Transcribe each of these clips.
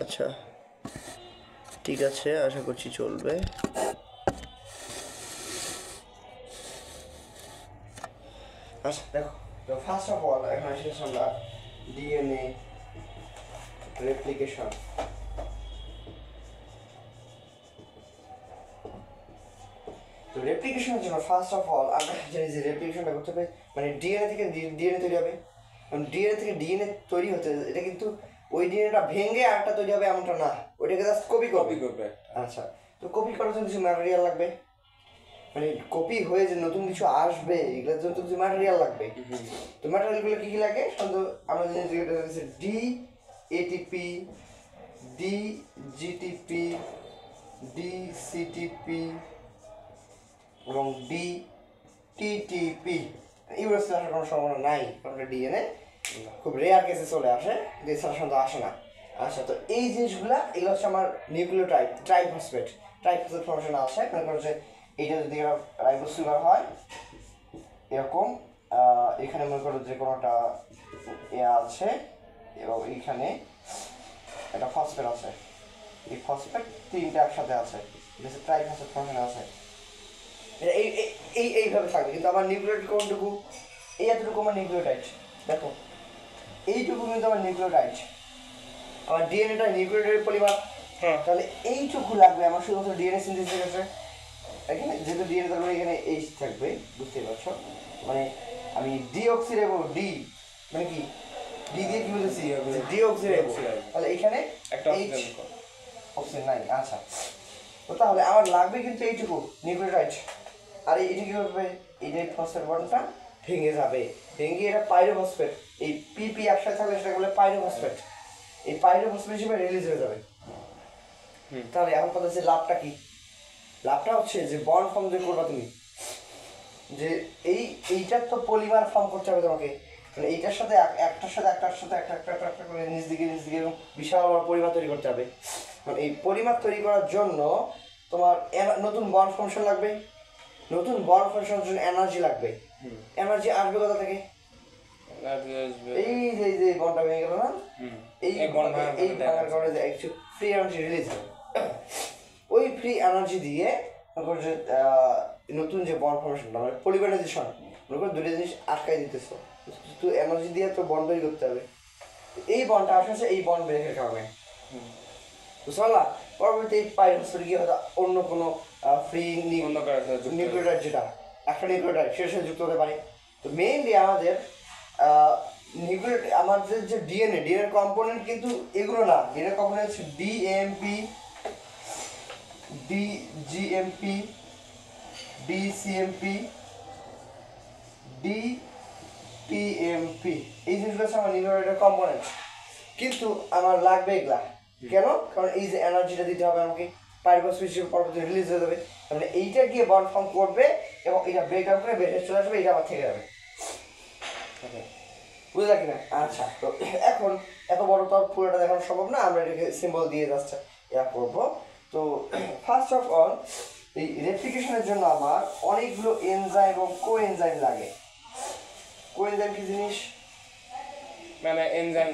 আচ্ছা ঠিক আছে, আশা করছি চলবে। আচ্ছা দেখো, তো ফার্স্ট অফ অল এখন আসি আমরা ডিএনএ রেপ্লিকেশন। তো রেপ্লিকেশনের জন্য ফার্স্ট অফ অল আমরা জানি যে রেপ্লিকেশনটা করতে হবে, মানে ডিএনএ থেকে ডিএনএ তৈরি হবে। কারণ ডিএনএ থেকে ডিএনএ তৈরি হতে এটা কিন্তু ওই ডিএনএটা ভেঙে আরেকটা তৈরি হবে এমনটা না, ওইটাকে জাস্ট কপি করবে। আচ্ছা, তো কপি করার জন্য কিছু ম্যাটেরিয়াল লাগবে, মানে কপি হয়ে যে নতুন কিছু আসবে এগুলোর জন্য তো কিছু ম্যাটেরিয়াল লাগবে। তো ম্যাটেরিয়ালগুলো কী কী লাগে? আমরা জানি যে এটা হচ্ছে D ATP, D GTP, D CTP এবং ডি টিটিপি। এগুলো আসার কোনো সম্ভাবনা নাই, কারণ ডিএনএ খুব রেয়ার কেসে চলে আসে, এছাড়া সাধারণত আসে না। আচ্ছা, তো এই জিনিসগুলা এগুলো হচ্ছে আমার নিউক্লিওটাইড, ট্রাইফসফেট ফর্মেশন আছে। মনে করো যে এইটা যদি রাইবোজ সুগার হয় এরকম, এখানে মনে করো যে কোনোটা আছে এবং এইখানে একটা ফসফেট আছে, এই ফসফেট তিনটা একসাথে আছে, ট্রাইফসফেট ফর্মেশন আছে। এইভাবে থাকবে, কিন্তু আমার নিউক্লিওটাইড কোনটুকু? এই এতটুকু আমার নিউক্লিওটাইড। দেখো এইটুকু কিন্তু আমার নিউক্লিওটাইড, আমার ডিএনএটা নিউক্লিওটাইড পরিমাণ। তাহলে এইটুকু লাগবে আমার শুধুমাত্র ডিএনএ সিনথেসিস ক্ষেত্রে। এখানে যেহেতু ডিএনএ তার মানে এখানে এইচ থাকবে, বুঝতেই পারছো। মানে আমি ডিঅক্সিরাইবো, ডি মানে কি, ডি দিয়ে কি বুঝেছি? ডিঅক্সিরাইবো, তাহলে এখানে একটা অক্সিজেন নাই। আচ্ছা, তো তাহলে আমার লাগবে কিন্তু এইটুকু নিউক্লিওটাইড। আর এইটা কী করবে? এই যে ফসফেট বন্ডটা ভেঙে যাবে, ভেঙে এটা পাইরোফসফেট, এই পিপি একসাথে থাকলে সেটা বলে পাইরোফসফেট, এই পাইরোফসফেট হিসেবে রিলিজ হয়ে যাবে। তাহলে এখন কথা হচ্ছে লাভটা কি? লাভটা হচ্ছে যে বন্ড ফর্ম যে করবা তুমি, যে এইটার তো পলিমার ফর্ম করতে হবে তোমাকে, মানে এইটার সাথে একটার সাথে একটা করে নিচ দিকে বিশাল বড় পরিমাপ তৈরি করতে হবে। মানে এই পরিমাপ তৈরি করার জন্য তোমার নতুন বন্ড ফর্মেশন লাগবে, নতুন বন্ড ফর্মেশনের জন্য এনার্জি লাগবে। এনার্জি আসবে কোথা থেকে? এই যে বন্ডটা ভেঙে গেল না, এই ভাঙার কারণে যে একটু ফ্রি এনার্জি রিলিজ হবে, ওই ফ্রি এনার্জি দিয়ে নতুন যে বন্ড ফর্মেশনটা মানে পলিমারাইজেশন, মনে করো দুটো জিনিস আটকাই দিতেছো, তো এনার্জি দিয়ে তো বন্ড তৈরি করতে হবে। এই বন্ডটা আসছে এই বন্ড ব্রেকের কারণে, বুঝতে পারলা? পরবর্তী এই পাইরোফসফেট গিয়ে হয়তো অন্য কোনো ফ্রি নিউক্লিওটাইড, যেটা একটা নিউক্লিওটাইড সেটার সাথে যুক্ত হতে পারে। তো মেইনলি আমাদের আমাদের যে ডিএনএ কম্পোনেন্ট কিন্তু এগুলো না, ডিএনএ কম্পোনেন্ট হচ্ছে ডিএমপি, ডিজিএমপি, ডিসিএমপি, ডিটিএমপি, এই জিনিসগুলো হচ্ছে আমার নিউক্লিওটাইডের কম্পোনেন্ট। কিন্তু আমার লাগবে এগুলা কেন? কারণ এই যে এনার্জিটা দিতে হবে আমাকে, পাইরোফসফেট হিসেবে পরবর্তী রিলিজ হয়ে যাবে, তাহলে এইটা গিয়ে বন্ড ফর্ম করবে এবং এটা ব্রেক আউট করে বেরিয়ে চলে আসবে, এটা আবার থেকে যাবে। বুঝলা কিনা? আচ্ছা, তো এখন এত বড় তো পুরোটা দেখানো সম্ভব না, আমরা এটাকে সিম্বল দিয়ে যাচ্ছে ইয়া করবো। তো ফার্স্ট অফ অল এই রেপ্লিকেশনের জন্য আমার অনেকগুলো এনজাইম এবং কোএনজাইম লাগে। কোএনজাইম কি জিনিস? মানে এনজাইম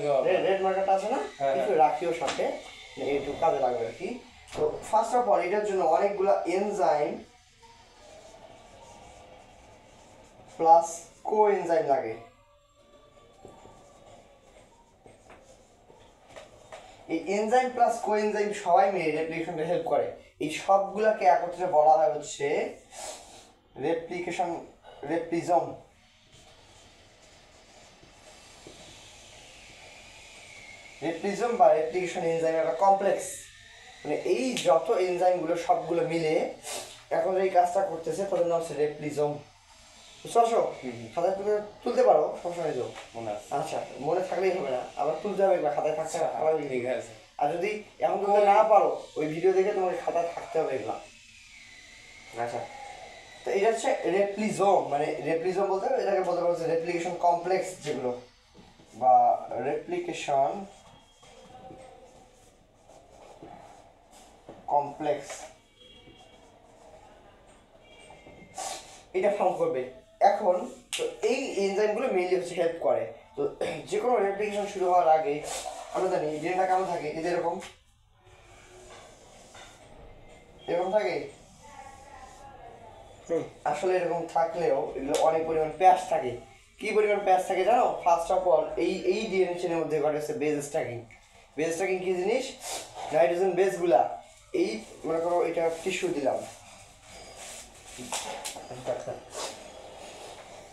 রেড মার্কারটা আছে না, একটু রাখিও সাথে, একটু কাজে লাগবে আর কি। তো ফার্স্ট অফ অল এটার জন্য অনেকগুলো এনজাইম প্লাস কোএনজাইম লাগে। এই এনজাইম প্লাস কোএনজাইম সবাই মিলে রেপ্লিকেশনটা হেল্প করে। এই সবগুলোকে একত্রে বলা হয় হচ্ছে রেপ্লিজম। রেপ্লিজম বা রেপ্লিকেশন এনজাইম একটা কমপ্লেক্স, মানে এই যত এনজাইমগুলো সবগুলো মিলে এখন এই কাজটা করতেছে, তাদের নাম হচ্ছে রেপ্লিজম। বুঝতে পারছো? খাতায় তুলতে পারো, সমস্যা নেই তো। আচ্ছা, মনে থাকলেই হবে না, আবার তুলতে হবে বা খাতায় থাকতে হবে। ঠিক আছে, আর যদি এখন তুলতে না পারো ওই ভিডিও দেখে তোমাকে খাতায় থাকতে হবে এগুলা। আচ্ছা, তো এটা হচ্ছে রেপ্লিজম, মানে রেপ্লিজম বলতে এটাকে বলতে পারো রেপ্লিকেশন কমপ্লেক্স, যেগুলো বা রেপ্লিকেশন কমপ্লেক্স এটা ফর্ম করবে। এখন তো এই এনজাইমগুলো মেইনলি হচ্ছে হেল্প করে। তো যে কোনো রেপ্লিকেশন শুরু হওয়ার আগে আমরা জানি ডিএনএটা কেমন থাকে, এই যে এরকম এরকম থাকে। আসলে এরকম থাকলেও এগুলো অনেক পরিমাণ প্যাচ থাকে। কি পরিমাণ প্যাচ থাকে জানো? ফার্স্ট অফ অল এই ডিএনএ চেনের মধ্যে ঘটে হচ্ছে বেজ স্ট্যাকিং। বেজ স্ট্যাকিং কি জিনিস? নাইট্রোজেন বেসগুলা এই মনে করো এটা টিস্যু দিলাম,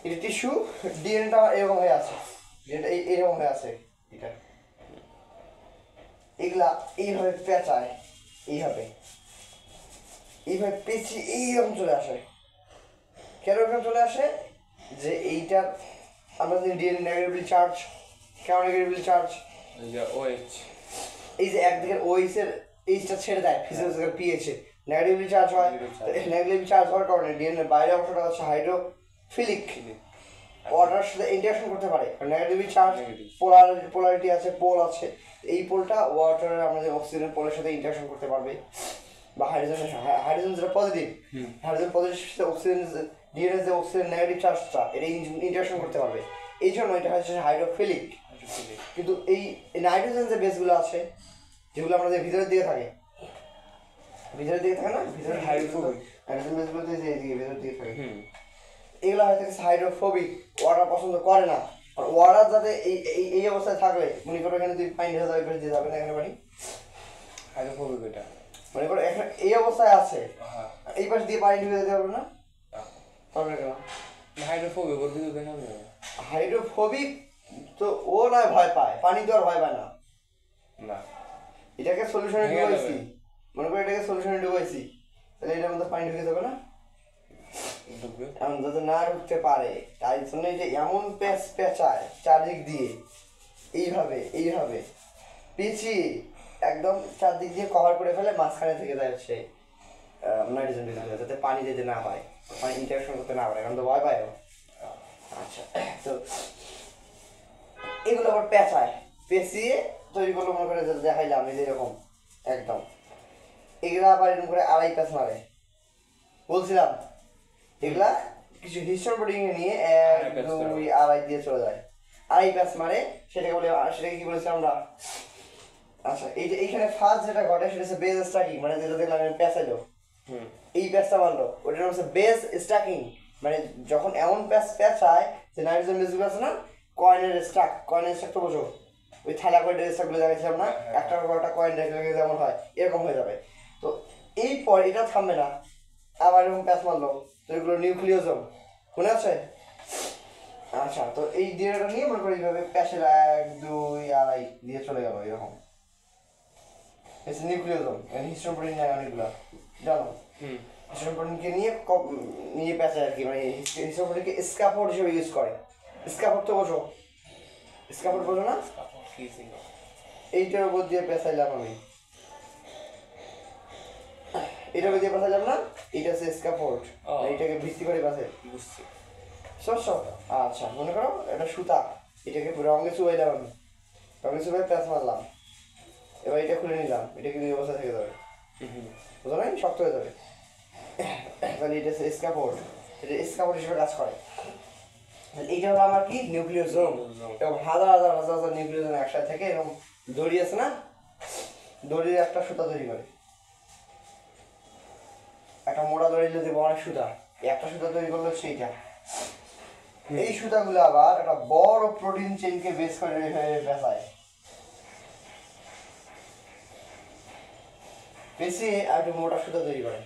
এটা টিস্যু, ডিএনএটা এরকম হয়ে আছে, ডিএনএটা এরকম হয়ে আছে, এটা এগুলা এইভাবে পেঁচায়, এইভাবে এইভাবে পেঁচিয়ে এইরকম চলে আসে। কেন এরকম চলে আসে? যে এইটার আমরা যদি ডিএনএ নেগেটিভলি চার্জ, কেন নেগেটিভলি চার্জ? ওএইচ, এই যে একদিকের ওএইচ এর এইচটা ছেড়ে দেয় ফিজিক্যাল পিএইচ এ নেগেটিভলি চার্জ হয়। নেগেটিভলি চার্জ হওয়ার কারণে ডিএনএ বাইরে অংশটা হচ্ছে হাইড্রোফিলিক, ওয়াটারের সাথে ইন্টারঅ্যাকশন করতে পারে। নেগেটিভলি চার্জ পোলারিটি আছে, পোল আছে, এই পোলটা ওয়াটারের আমাদের অক্সিজেনের পোলের সাথে ইন্টারঅ্যাকশন করতে পারবে। বা হাইড্রোজেন যেটা পজিটিভ, হাইড্রোজেন পজিটিভ সাথে অক্সিজেন ডিএনএ যে অক্সিজেন নেগেটিভ চার্জটা এটা ইন্টারঅ্যাকশন করতে পারবে, এই জন্য এটা হচ্ছে হাইড্রোফিলিক। কিন্তু এই নাইট্রোজেন যে বেসগুলো আছে যেগুলো আমাদের ভিতরের দিকে থাকে, ভিতরের দিকে থাকে না, ভিতরে হাইড্রোফোবিক নাইট্রোজেন বেসগুলো যে এইদিকে ভিতরের দিকে থাকে, এগুলো হয়তো হাইড্রোফোবিক, ওয়াটার পছন্দ করে না। আর ওয়াটার যাতে এই এই অবস্থায় থাকলে মনে করো এখানে তুই পানি ঢেলে যাবে, দিয়ে যাবে না এখানে পানি, হাইড্রোফোবিক এটা মনে করো এখানে এই অবস্থায় আছে, এই পাশ দিয়ে পানি ঢুকে যেতে পারবে না, পারবে কেন? হাইড্রোফোবিক ওর ভিতরে দেখা যাবে হাইড্রোফোবিক তো ও না ভয় পায়, পানি তো আর ভয় পায় না। না, এটাকে সলিউশনে ডুবাইছি, মনে করো এটাকে সলিউশনে ডুবাইছি, তাহলে এটার মধ্যে পানি ঢুকে যাবে না, এমন যাতে না ঢুকতে পারে। তাই জন্য এটা এমন পেঁচায় চারদিক দিয়ে এইভাবে এইভাবে পেঁচিয়ে একদম চারদিক দিয়ে কভার করে ফেলে, মাঝখানে থেকে যায় হচ্ছে নাইট্রোজেন বেসগুলো, যাতে পানি যেতে না পায়, পানি ইন্টারঅ্যাকশন করতে না পারে, কারণ তো ভয় পায়। আচ্ছা, তো এগুলো আবার পেঁচায়, পেঁচিয়ে তৈরি করলো, মনে করে দেখাইলাম এই যে এরকম একদম। এগুলা আবার এরকম করে আড়াই প্যাঁচ মারে, বলছিলাম এগুলা কিছু হিস্টোন প্রোটিন নিয়ে 1 2 আড়াই দিয়ে চলে যায়, আড়াই প্যাঁচ মারে, সেটাকে বলে, সেটাকে কি বলেছিলাম আমরা? আচ্ছা, এই যে এইখানে ফার্স্ট যেটা ঘটে সেটা হচ্ছে বেস স্ট্যাকিং, মানে যেটা দেখলাম প্যাঁচাইলো, এই প্যাঁচটা মারলো, ওটা হচ্ছে বেস স্ট্যাকিং। মানে যখন এমন পেঁচায় যে নাইট্রোজেন বেসগুলো আছে না, কয়েনের স্ট্যাক তো বোঝো, ওই থালা কয়েনের স্ট্যাকগুলো দেখাচ্ছিলাম না, একটা একটা কয়েন রেখে যেমন হয় এরকম হয়ে যাবে। তো এই পর এটা থামবে না, আবার এরকম প্যাঁচ মারলো, তো এগুলো নিউক্লিওজোম, মনে আছে? আচ্ছা, তো এই ডিএনএটা নিয়ে মনে করি এইভাবে প্যাচের 1 2 আড়াই দিয়ে চলে গেল এরকম, নিউক্লিওজোম। হিস্টোন প্রোটিন নেয় অনেকগুলো, জানো? হিস্টোন প্রোটিনকে নিয়ে প্যাঁচে আর কি, মানে হিস্টোন প্রোটিনকে স্ক্যাফোল্ড হিসেবে ইউজ করে। স্ক্যাফোল্ড তো বোঝো, স্ক্যাফোল্ড বোঝো না? এইটার উপর দিয়ে পেঁচাইলাম আমি, এটার উপর দিয়ে পেঁচাইলাম না, এটা হচ্ছে স্ক্যাফোল্ড, এইটাকে ভিত্তি করে পেঁচাই, বুঝছি। আচ্ছা, মনে করো এটা সুতা, এটাকে রঙে চুবাইলাম আমি, রঙে চুবাই প্যাঁচ মারলাম, এবার এটা খুলে নিলাম, এটা কিন্তু এই অবস্থা থেকে যাবে, বুঝো নাই? শক্ত হয়ে যাবে, তাহলে এটা হচ্ছে স্ক্যাফোল্ড, এটা স্ক্যাফোল্ড হিসেবে কাজ করে। এইটা হলো আমার কি নিউক্লিওজোম, এবং হাজার হাজার হাজার হাজার নিউক্লিওজোম একসাথে থেকে এরকম দড়ি আছে না, দড়ির একটা সুতা তৈরি করে, একটা মোটা দড়ি যদি অনেক সুতা, একটা সুতা তৈরি করলো সেইটা। এই সুতাগুলো আবার একটা বড় প্রোটিন চেইনকে বেস করে পেঁচায়, পেঁচিয়ে আর একটু মোটা সুতা তৈরি করে,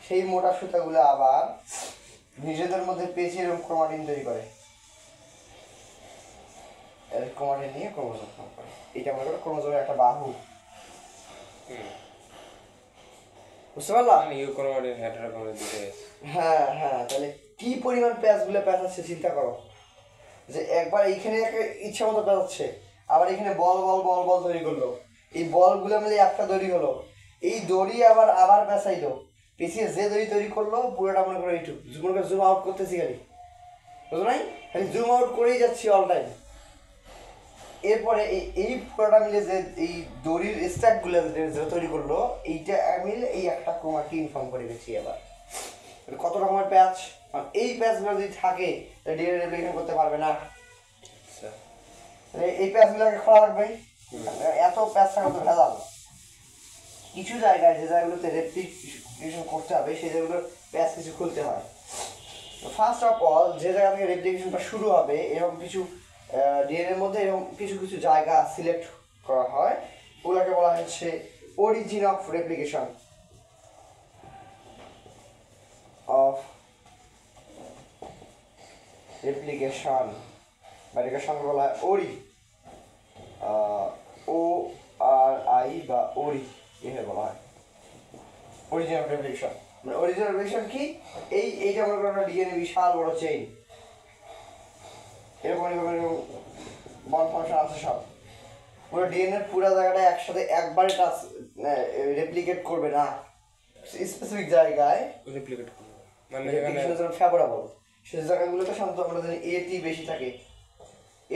সেই মোটা সুতাগুলো আবার নিজেদের মধ্যে পেঁচিয়ে এরকম ক্রোমাটিন তৈরি করে, ক্রোমাটিন নিয়ে ক্রোমোজোম ফর্ম করে। এটা মনে করো ক্রোমোজোমের একটা বাহু, বুঝতে পারলাম? হ্যাঁ হ্যাঁ, তাহলে কি পরিমাণ প্যাঁচগুলো পেঁচাচ্ছে চিন্তা করো, যে একবার এইখানে ইচ্ছা মতো পেঁচাচ্ছে, আবার এখানে বল বল বল বল তৈরি করলো, এই বলগুলো মিলে একটা দড়ি হলো, এই দড়ি আবার আবার পেঁচাইলো, পেঁচিয়ে যে দড়ি তৈরি করলো পুরোটা মনে করো এইটুকু, মনে করো জুম আউট করতেছি খালি, বুঝলো নাই? খালি জুম আউট করেই যাচ্ছি অল টাইম। এরপরে এই পুরোটা মিলে যে এই দড়ির স্ট্যাকগুলো যে তৈরি করলো, এইটা মিলে এই একটা ক্রোমাটিন ফর্ম করে গেছি। আবার কত রকমের প্যাচ, এই প্যাচগুলো যদি থাকে তাহলে ডিএনএ রেপ্লিকেশন করতে পারবে না, এই প্যাচগুলোকে খোলা রাখবে, এত প্যাচ থাকা তো ভেজাল। কিছু জায়গায় যে জায়গাগুলোতে রেপ্লিকেশন করতে হবে সেই জায়গাগুলোর প্যাচ কিছু খুলতে হয়। ফার্স্ট অফ অল যে জায়গা থেকে রেপ্লিকেশনটা শুরু হবে এরকম কিছু ডিএনএর মধ্যে এরকম কিছু কিছু জায়গা সিলেক্ট করা হয়, ওগুলোকে বলা হচ্ছে অরিজিন অফ রেপ্লিকেশন বা এটাকে সঙ্গে বলা হয় ওরি, ORI বা ওরি এভাবে বলা হয় অরিজিন অফ রেপ্লিকেশন। মানে অরিজিন অফ রেপ্লিকেশন কি, এইটা মনে করেন একটা ডিএনএ বিশাল বড় চেইন, এরকম এরকম এরকম বন্ড ফাংশন আছে সব, পুরো ডিএনএ পুরো জায়গাটা একসাথে একবারে টাচ রেপ্লিকেট করবে না, স্পেসিফিক জায়গায় রেপ্লিকেট করবে, মানে রেপ্লিকেশনের জন্য ফেভারেবল সেই জায়গাগুলোতে সাধারণত আমরা জানি এটি বেশি থাকে,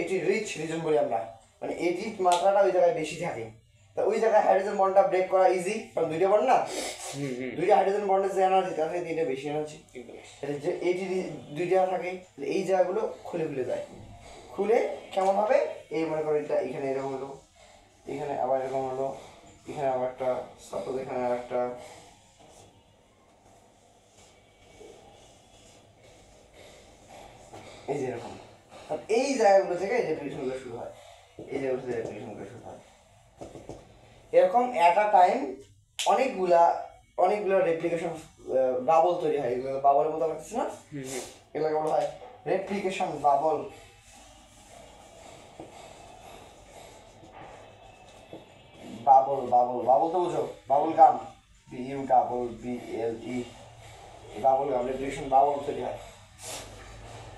এটি রিচ রিজন বলি আমরা, মানে এটির মাত্রাটা ওই জায়গায় বেশি থাকে। তা ওই জায়গায় হাইড্রোজেন বন্ডটা ব্রেক করা ইজি, কারণ দুইটা বন্ড না, দুইটা হাইড্রোজেন বন্ডের যে এনার্জি তার থেকে তিনটা বেশি এনার্জি, যে এটি দুইটা থাকে এই জায়গাগুলো খুলে খুলে যায়, খুলে কেমন হবে এই মনে করো এটা এখানে এরকম হলো, এখানে আবার এরকম হলো, এখানে আবার একটা সাপোজ এখানে আর একটা, এই যে এরকম, এই জায়গাগুলো থেকে রেপ্লিকেশনগুলো শুরু হয়, এই জায়গাগুলো থেকে রেপ্লিকেশনগুলো শুরু হয়। এরকম অ্যাট আ টাইম অনেকগুলা রেপ্লিকেশন বাবল তৈরি হয়, এগুলো বাবলের মতো লাগছে না, এগুলোকে বলা হয় replication bubble. Bubble bubble bubble তো বুঝো, bubble gum, BUBBLE, bubble gum, replication bubble তৈরি হয়,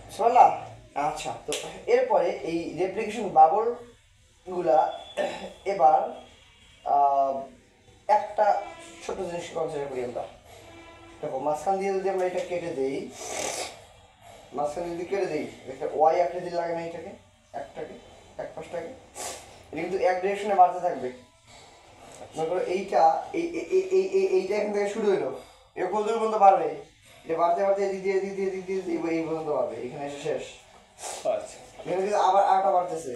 বুঝলাম। আচ্ছা, তো এরপরে এই রেপ্লিকেশন বাবল গুলা এবার একটা ছোট জিনিস কনসিডার করি আমরা, দেখো মাঝখান দিয়ে যদি আমরা এটা কেটে দিই, মাঝখান দিয়ে যদি কেটে দিই একটা ওয়াই আকৃতি লাগে না এটাকে, এক পাশটাকে, এটা কিন্তু এক ডিরেকশনে বাড়তে থাকবে, মনে করো এইটা এইটা এখান থেকে শুরু হইলো, এটা কত দূর পর্যন্ত বাড়বে, এটা বাড়তে বাড়তে এদিক দিয়ে এই পর্যন্ত বাড়বে, এখানে এসে শেষ। আচ্ছা, এখানে কিন্তু আবার আরেকটা বাড়তেছে,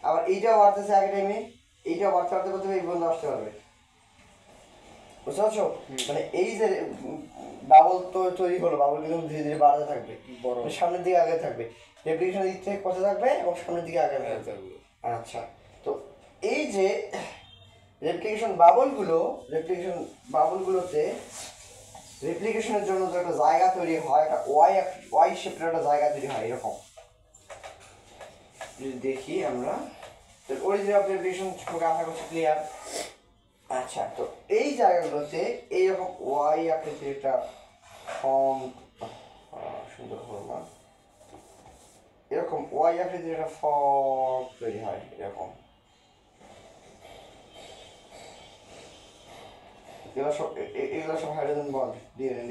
আবার এইটাও বাড়তেছে এক টাইমে, এইটাও বাড়তে বাড়তে বাড়তে এই পর্যন্ত আসতে পারবে, বুঝতে পারছো? মানে এই যে বাবল তো তৈরি হলো, বাবল কিন্তু ধীরে ধীরে বাড়তে থাকবে, সামনের দিকে আগে থাকবে, রেপ্লিকেশনের দিক থেকে কত থাকবে এবং সামনের দিকে আগে থাকবে। আচ্ছা, তো এই যে রেপ্লিকেশন বাবলগুলোতে রেপ্লিকেশনের জন্য যে একটা জায়গা তৈরি হয়, একটা ওয়াই শেপের একটা জায়গা তৈরি হয় এরকম, যদি দেখি আমরা অরিজিন অফ রেপ্লিকেশন আশা করছি ক্লিয়ার। আচ্ছা, তো এই জায়গাগুলোতে এইরকম ওয়াই আকৃতির একটা ফর্ম, সুন্দর ফর্ম, এরকম ওয়াই আকৃতির একটা ফর্ম তৈরি হয় এরকম, এগুলো সব হাইড্রোজেন বন্ড, ডিএনএ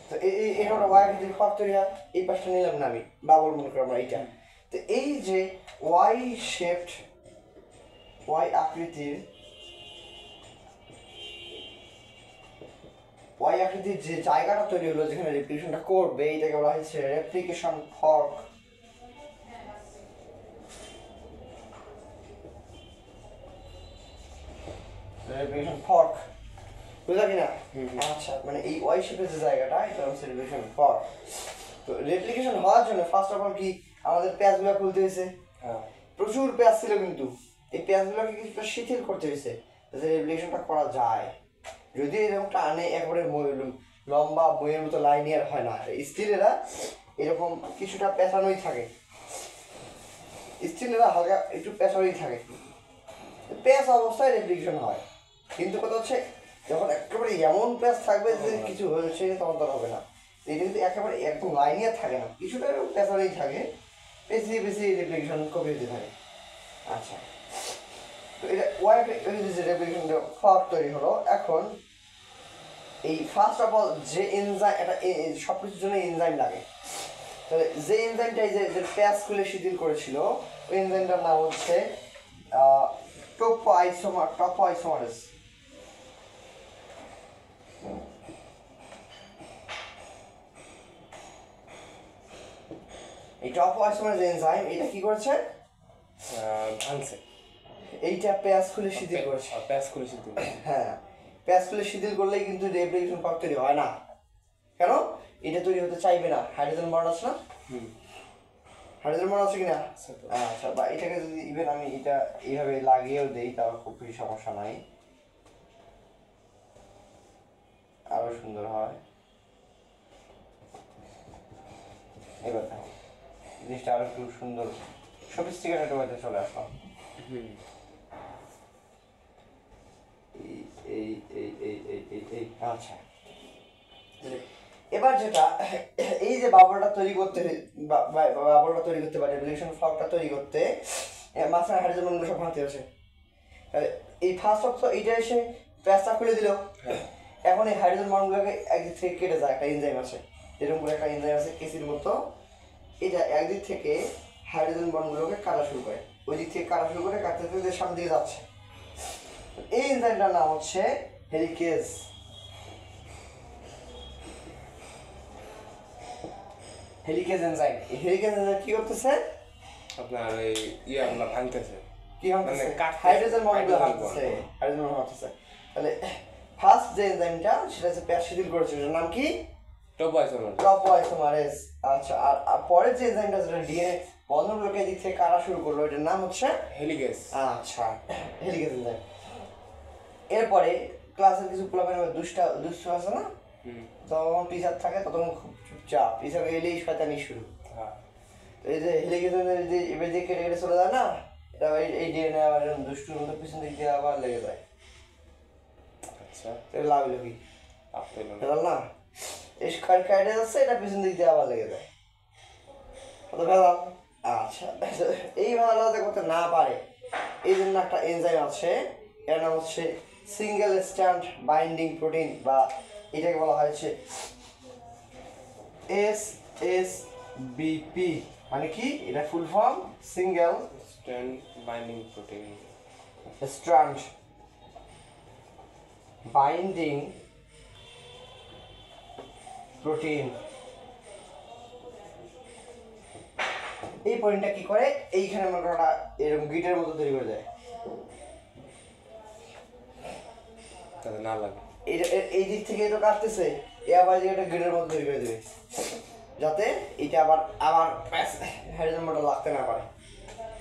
তো এটা ওয়াই আকৃতির ফর্ম তৈরি হয়, এই পাশটা নিলাম না আমি, বাবল মনে করি আমরা এইটা। তো এই যে ওয়াই শেপড ওয়াই আকৃতির যে জায়গাটা তৈরি হলো যেখানে রেপ্লিকেশনটা করবে, এটাকে বলা হয়েছে রেপ্লিকেশন ফর্ক। বুঝলা কিনা? আচ্ছা, মানে এই ওয়াই শেপের যে জায়গাটা এটা হচ্ছে রেপ্লিকেশন ফর্ক। তো রেপ্লিকেশন হওয়ার জন্য ফার্স্ট অফ অল কি আমাদের প্যাচগুলো খুলতে হয়েছে, প্রচুর প্যাচ ছিল, কিন্তু এই প্যাচগুলোকে কিছুটা শিথিল করতে হয়েছে যাতে রেপ্লিকেশনটা করা যায়। যদি এরকম টানে একবারে লম্বা বইয়ের মতো লাইনিয়ার হয় না, স্টিলেরা এরকম কিছুটা পেঁচানোই থাকে, স্টিলেরা হালকা একটু পেঁচানোই থাকে, প্যাচ অবস্থায় রেপ্লিকেশন হয়। কিন্তু কথা হচ্ছে যখন একেবারে এমন প্যাচ থাকবে যে কিছু হয়েছে তখন তো হবে না, এটা কিন্তু একেবারে একদম লাইনিয়ার থাকে না, কিছুটা পেঁচানোই থাকে, পেঁচিয়ে পেঁচিয়ে রেপ্লিকেশন কপি হতে থাকে। আচ্ছা, তো এটা ওয়াই রেপ্লিকেশন ফর্ক তৈরি হলো। এখন এই ফার্স্ট অফ অল যে এনজাইম, এটা সব কিছুর জন্য এনজাইম লাগে, তাহলে যে এনজাইমটা এই যে প্যাচ খুলে শিথিল করেছিল ওই এনজাইমটার নাম হচ্ছে টোপোআইসোমারেজ। এই টপোআইসোমারেজ এনজাইম এটা কি করেছে? ভাঙছে, এইটা পেঁয়াজ খুলে শিথিল করেছে। প্যাচ করে শিথিল। হ্যাঁ, পেঁয়াজ খুলে শিথিল করলেই কিন্তু রেপ্লিকেশন ফর্ক তৈরি হয় না। কেন? এটা তৈরি হতে চাইবে না, হাইড্রোজেন বন্ড আছে না? হাইড্রোজেন বন্ড আছে কিনা? আচ্ছা, বা এটাকে যদি ইভেন আমি এটা এইভাবে লাগিয়েও দেই তাও খুব বেশি সমস্যা নাই, আরো সুন্দর হয়। এবার দেখো জিনিসটা আরো একটু সুন্দর সফিস্টিকেটেড ওয়েতে চলে আসলাম। আচ্ছা, এবার যেটা এই যে বাবলটা তৈরি করতে বা রেপ্লিকেশন ফর্কটা তৈরি করতে মাঝখানে হাইড্রোজেন বন্ডগুলো সব ভাঙতে হচ্ছে। এই ফার্স্ট অফ এইটা এসে প্যাচটা খুলে দিল, এখন এই হাইড্রোজেন বন্ডগুলোকে একদিক থেকে কেটে যায়, একটা এনজাইম আছে, এরকম করে একটা এনজাইম আছে কেসির মতো, এটা একদিক থেকে হাইড্রোজেন বন্ডগুলোকে কাটা শুরু করে, ওই দিক থেকে কাটা শুরু করে কাটতে কাটতে সামনের দিকে যাচ্ছে। এই এনজাইমটার নাম হচ্ছে হেলিকেজ। Helicase enzyme. এই হেলিকেজ এনজাইম কি করতেছে? আপনার এই আপনার ভাঙতেছে, কি ভাঙতেছে? হাইড্রোজেন বন্ডগুলো ভাঙতেছে, হাইড্রোজেন বন্ড ভাঙতেছে। তাহলে ফার্স্ট যে এনজাইমটা সেটা হচ্ছে পেঁয়াজ শিথিল করেছে, এটার নাম কি? টপোআইসোমারেজ। আচ্ছা, আর পরের যে এনজাইমটা যেটা ডিএনএ বন্ধনগুলোকে এদিক থেকে কাটা শুরু করলো, এটার নাম হচ্ছে হেলিকেজ। আচ্ছা, হেলিকেজ এনজাইম। এরপরে ক্লাসের কিছু পোলাপানের দুষ্ট আছে না, তখন টিচার থাকে তখন খুব চুপচাপ, টিচার এলেই শয়তানি শুরু। এই যে হেলিকেজ এনজাইম যে এবার যে কেটে কেটে চলে যায় না, এটা এই ডিএনএ আবার দুষ্টুর মতো পিছন দিক দিয়ে আবার লেগে যায়। আচ্ছা, এটা লাভ হলো কি? না, এই কাটে যাচ্ছে, এটা পিছন দিক দিয়ে আবার লেগে যায়, কত ভেজাল। আচ্ছা, এই ভেজাল করতে না পারে এই জন্য একটা এনজাইম আছে, এর নাম হচ্ছে সিঙ্গেল স্ট্র্যান্ড বাইন্ডিং প্রোটিন, বা এটাকে বলা হয়েছে SSBP। মানে কি? এটা full form single strand binding protein, strand binding protein. এই প্রোটিনটা কি করে? এইখানে মনে করো এরকম গিটের মতো তৈরি করে দেয়, তাতে না লাগে। এই দিক থেকে তো কাটতেছে, এ আবার একটা গিটের মতো তৈরি করে দেবে, যাতে এটা আবার হাইড্রোজেন বন্ড লাগতে না পারে।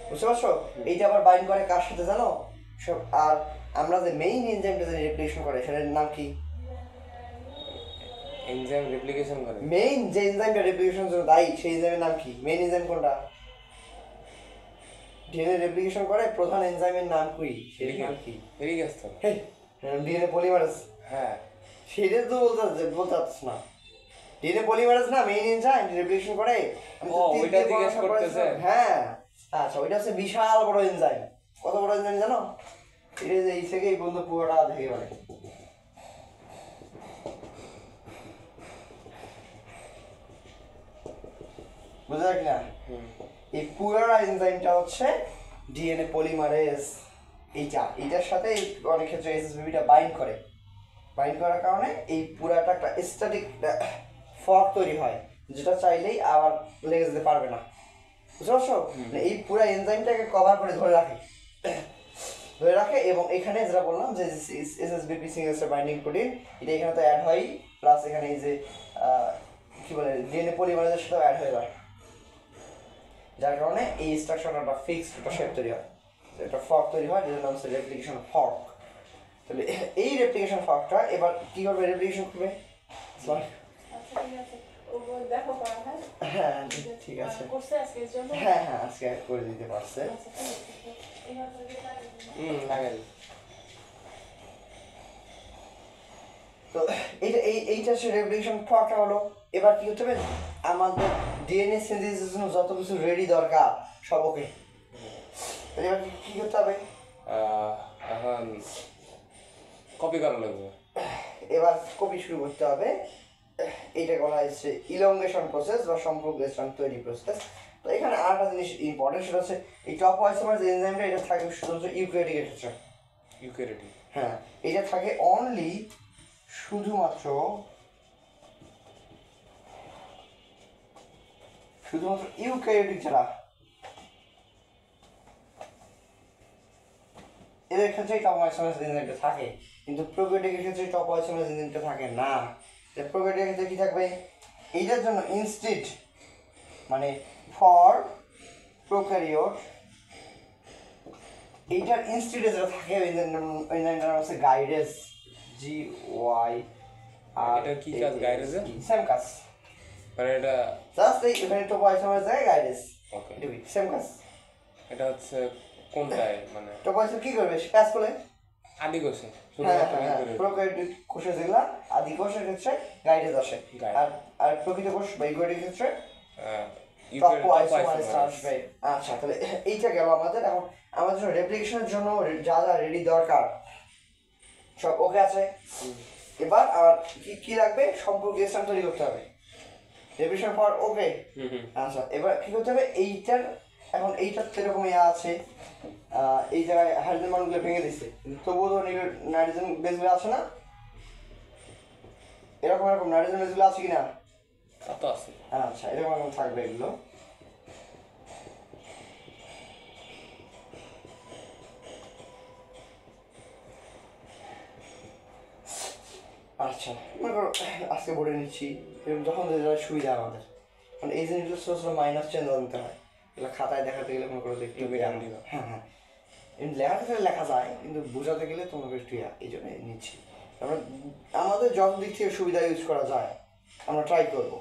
বুঝতে পারছো? এইটা আবার বাইন্ড করে কার সাথে জানো? সব। আর আমরা যে মেইন এনজাইমটা যে রেপ্লিকেশন করে সেটার নাম কি? এনজাইম রেপ্লিকেশন করে। মেইন যে এনজাইমটা রেপ্লিকেশনের জন্য দায়ী সেই এনজাইমের নাম কি? মেইন এনজাইম কোনটা? ডিএনএ রেপ্লিকেশন করে প্রধান এনজাইমের নাম কি? সেটার নাম কি? হেলিকেজ তো। DNA polymerase. হ্যাঁ, সেটা তো বলতে পারছিস না। ডিএনএ পলিমারেজ না মেইন এনজাইম রেপ্লিকেশন করে। ওইটা জিজ্ঞেস করতেছে। হ্যাঁ, আচ্ছা, ওইটা হচ্ছে বিশাল বড় এনজাইম। কত বড় এনজাইম জানো? এটা যে এই থেকে এই বন্ধু পুরোটা দেখে মানে বুঝা যায় কিনা? এই পুরো এনজাইমটা হচ্ছে ডিএনএ পলিমারেজ। এইটার সাথে অনেক ক্ষেত্রে এসএসবিটা বাইন্ড করার কারণে এই পুরাটা একটা স্ট্যাটিক ফর্ক তৈরি হয়, যেটা চাইলেই আবার লেগে যেতে পারবে না। বুঝতে পারছো? এই পুরো এনজাইমটাকে কভার করে ধরে রাখে এবং এখানে যেটা বললাম যে এসএসবিপি সিঙ্গেল স্ট্র্যান্ড বাইন্ডিং প্রোটিন, এটা এখানে তো অ্যাড হয়, প্লাস এখানে এই যে কি বলে ডিএনএ পলিমারেজের সাথে অ্যাড হয়ে যায়, যার কারণে এই স্ট্রাকচারটা ফিক্সড একটা শেপ তৈরি হয়, একটা ফর্ক তৈরি হয়, যেটার নাম হচ্ছে রেপ্লিকেশন ফর্ক। তাহলে এই রেপ্লিকেশন ফর্কটা এবার কি করবে? রেপ্লিকেশন করবে। হ্যাঁ, ঠিক আছে। হ্যাঁ, আজকে করে দিতে পারছে। তো এইটা হচ্ছে রেপ্লিকেশন ফর্কটা হলো। এবার কি করতে হবে? আমাদের ডিএনএ সিনথেসিসের জন্য যত কিছু রেডি দরকার সব ওকে। এবার কি করতে হবে? এখন কপি করা লাগবে। এবার কপি শুরু করতে হবে। এইটা বলা হচ্ছে ইলংগেশন প্রসেস বা সম্পর্ক স্ট্রান্ড তৈরি প্রসেস। তো এখানে আরেকটা জিনিস ইম্পর্টেন্ট, সেটা হচ্ছে এই টপোআইসোমারেজ এনজাইমটা এটা থাকে শুধুমাত্র ইউক্যারিওটিক স্ট্রাকচার। ইউক্যারিওটিক, হ্যাঁ, এটা থাকে অনলি শুধুমাত্র শুধুমাত্র ইউক্যারিওটিক যারা এদের ক্ষেত্রেই টপোআইসোমারেজ এনজাইমটা থাকে, কিন্তু প্রোক্যারিওটিকের ক্ষেত্রে টপোআইসোমারেজ এনজাইমটা থাকে না। প্রোক্যারিওটিকের ক্ষেত্রে কি থাকবে, এইটার জন্য ইনস্টিড মানে ফর প্রোক্যারিওট, এইটার ইনস্টিডে যেটা থাকে এনজাইমটার নাম হচ্ছে গাইডেজ, GY আর এটা কি কাজ গাইডেজে? সেম কাজ, মানে এটা জাস্ট এই এখানে টপোআইসোমারেজ জায়গায় গাইডেজ, ওকে, এটা সেম কাজ। এটা হচ্ছে কোনটায় মানে টপোআইসোমারেজ কি করবে, প্যাস করলে আদি কোষে প্রোক্যারিওটিক কোষে যেগুলা আদি কোষের ক্ষেত্রে গাইডেজ আসে, আর আর প্রকৃত কোষ বা ইউক্যারিওটিক ক্ষেত্রে টপোআইসোমারেজ আসবে। আচ্ছা, তাহলে এইটা গেল আমাদের। এখন আমাদের রেপ্লিকেশনের জন্য যা যা রেডি দরকার সব ওকে আছে। এবার আর কি কি লাগবে, সম্পর্ক স্থান তৈরি করতে হবে, রেপ্লিকেশন ফর ওকে। আচ্ছা, এবার কি করতে হবে, এইটার এখন এইটার তো এরকম ইয়া আছে, এই জায়গায় হাইড্রোজেন মানুষগুলো ভেঙে দিচ্ছে, তবুও তো নাইট্রোজেন বেসগুলো আছে না, এরকম এরকম নাইট্রোজেন বেসগুলো আছে কিনা? তা তো আছে। আচ্ছা, এরকম এরকম থাকবে এগুলো। আচ্ছা, মনে করো আজকে বোর্ডে নিচ্ছি, যখন যেটা সুবিধা আমাদের, মানে এই জিনিসগুলো ছোটো ছোটো মাইনাস চেঞ্জ আনতে হয়, এগুলো খাতায় দেখাতে গেলে মনে করো একটু হ্যাঁ হ্যাঁ এমনি লেখাতে গেলে লেখা যায়, কিন্তু বোঝাতে গেলে তোমাকে একটু এই জন্য নিচ্ছি। আমরা আমাদের যত দিক থেকে সুবিধা ইউজ করা যায় আমরা ট্রাই করবো,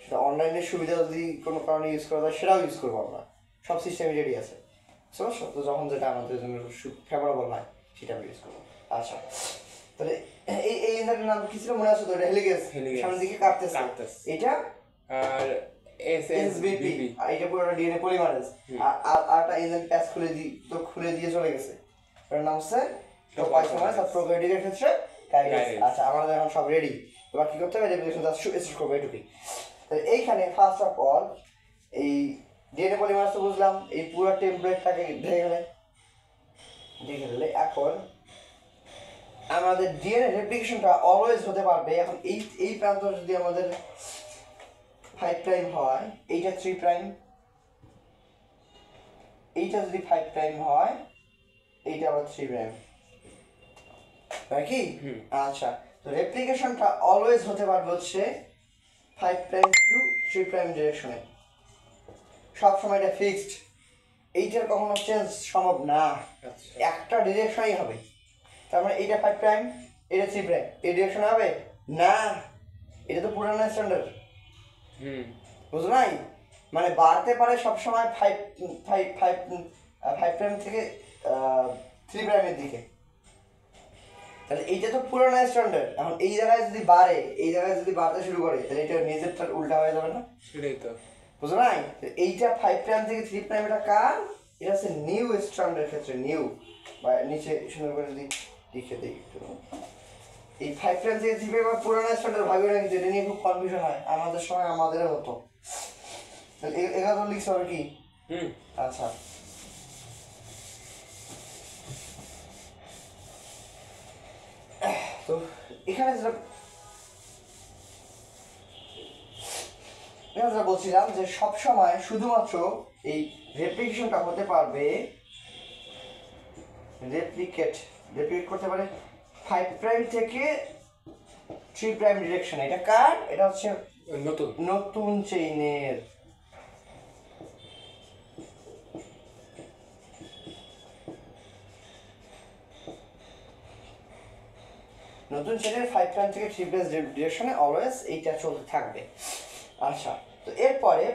সেটা অনলাইনের সুবিধা যদি কোনো কারণে ইউজ করা যায় সেটাও ইউজ করবো আমরা, সব সিস্টেমে রেডি আছে বুঝছো তো, যখন যেটা আমাদের জন্য ফেভারেবল হয় সেটা আমরা ইউজ করবো। আচ্ছা, তাহলে এই এই এনজাইমের নাম কি ছিল মনে আছে তো, হেলিগেজ, সামনের দিকে কাটতেছে, এটা আর SBP, আর এটা পুরো ডিএনএ পলিমারেজ, আর আরটা এনজাইম প্যাচ খুলে দিয়ে চলে গেছে, এর নাম হচ্ছে টপোআইসোমারেজ। আর প্রোক্যারিওটিকের ক্ষেত্রে গাইডেজ। আচ্ছা, আমাদের এখন সব রেডি, এবার কি করতে হবে, রেপ্লিকেশন জাস্ট স্টার্ট করব এটুকুই। তাহলে এইখানে ফার্স্ট অফ অল এই ডিএনএ পলিমারেজ তো বুঝলাম, এই পুরো টেমপ্লেটটাকে দেখে দিলে এখন আমাদের ডিএনএ রেপ্লিকেশনটা অলওয়েজ হতে পারবে। এখন এই প্রান্ত যদি আমাদের 5 প্রাইম হয়, এইটা 3 প্রাইম, এইটা যদি 5 প্রাইম হয়, এইটা আবার 3 প্রাইম, নাকি? আচ্ছা, তো রেপ্লিকেশনটা অলওয়েজ হতে পারবে হচ্ছে 5 প্রাইম টু 3 প্রাইম ডিরেকশনে, সব সময় এটা ফিক্সড, এইটার কখনো চেঞ্জ সম্ভব না, একটা ডিরেকশনই হবে। তার মানে এইটা 5 প্রাইম, এটা 3 প্রাইম, এই ডিরেকশনে হবে না, এটা তো পুরানো স্ট্যান্ডার্ড, বুঝো নাই? মানে বাড়তে পারে সবসময় 5 প্রাইম থেকে 3 প্রাইমের দিকে, তাহলে এইটা তো পুরানো স্ট্যান্ডার্ড। এখন এই জায়গায় যদি বাড়ে, এই জায়গায় যদি বাড়তে শুরু করে, তাহলে এটা নিজেরটার উল্টা হয়ে যাবে না? সেটাই তো, বুঝো নাই? এইটা 5 প্রাইম থেকে 3 প্রাইম, এটা কার? এটা হচ্ছে নিউ স্ট্যান্ডার্ডের ক্ষেত্রে, নিউ বা নিচে সুন্দর করে যদি লিখে দিই একটু, এই 5 প্রাইম থেকে 3 প্রাইম পুরানো স্ট্যান্ডার্ড ভাবে না, কিন্তু এটা নিয়ে খুব কনফিউশন হয়, আমাদের সময় আমাদেরও হতো। তাহলে এগুলো লিখতে হবে কি? আচ্ছা, তো এখানে যেটা বলছিলাম যে সবসময় শুধুমাত্র এই রেপ্লিকেশনটা হতে পারবে, রেপ্লিকেট করতে পারে 5 প্রাইম থেকে 3 প্রাইম ডিরেকশনে। এটা কার? এটা হচ্ছে নতুন চেইনের, নতুন চেইনের 5 প্রাইম থেকে 3 প্রাইম ডিরেকশনে অলওয়েজ এইটা চলতে থাকবে। আচ্ছা, তো এরপরে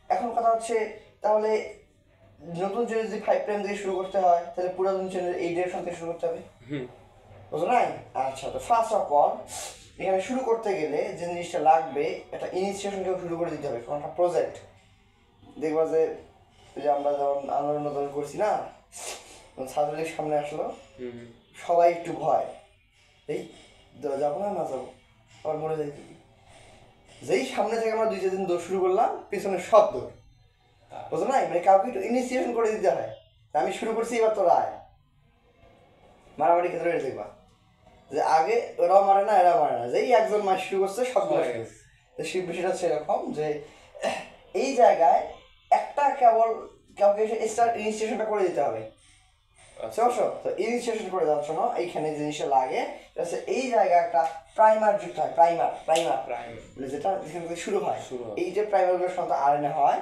এখন কথা হচ্ছে, তাহলে নতুন চেইন যদি 5 প্রাইম থেকে শুরু করতে হয়, তাহলে পুরাতন চেইনের এই ডিরেকশন থেকে শুরু করতে হবে, বুঝো নাই? আচ্ছা, তো ফার্স্ট অফ অল এখানে শুরু করতে গেলে যে জিনিসটা লাগবে, একটা ইনিশিয়েশনকেও শুরু করে দিতে হবে, কোনো একটা প্রজেক্ট। দেখবা যে আমরা যখন আন্দোলন করছি না, ছাত্রলীগ সামনে আসলো, সবাই একটু ভয়, এই যাবো না যাবো, আবার মরে যাই, যেই সামনে থেকে আমরা 2-4 দিন দৌড় শুরু করলাম, পিছনে সব দৌড়, বুঝো নাই? মানে কাউকে একটু ইনিশিয়েশন করে দিতে হয়, আমি শুরু করছি, এবার তোরা আয়, মারামারি ক্ষেত্রে এটা দেখবা যে আগে ওরাও মারে না, এরা মারে না, যেই একজন মাস শুরু করছে সব বিষয়টা হচ্ছে এরকম যে এই জায়গায় একটা কেবল কাউকে স্টার্ট ইনিশিয়েশনটা করে দিতে হবে। সমস্যা তো ইনিশিয়েশন করে দেওয়ার জন্য এইখানে জিনিসটা লাগে এই জায়গায় একটা প্রাইমার যুক্ত হয়। প্রাইমার মানে যেটা যেখান থেকে শুরু হয়। এই যে প্রাইমারগুলো সাধারণত আরএনএ হয়,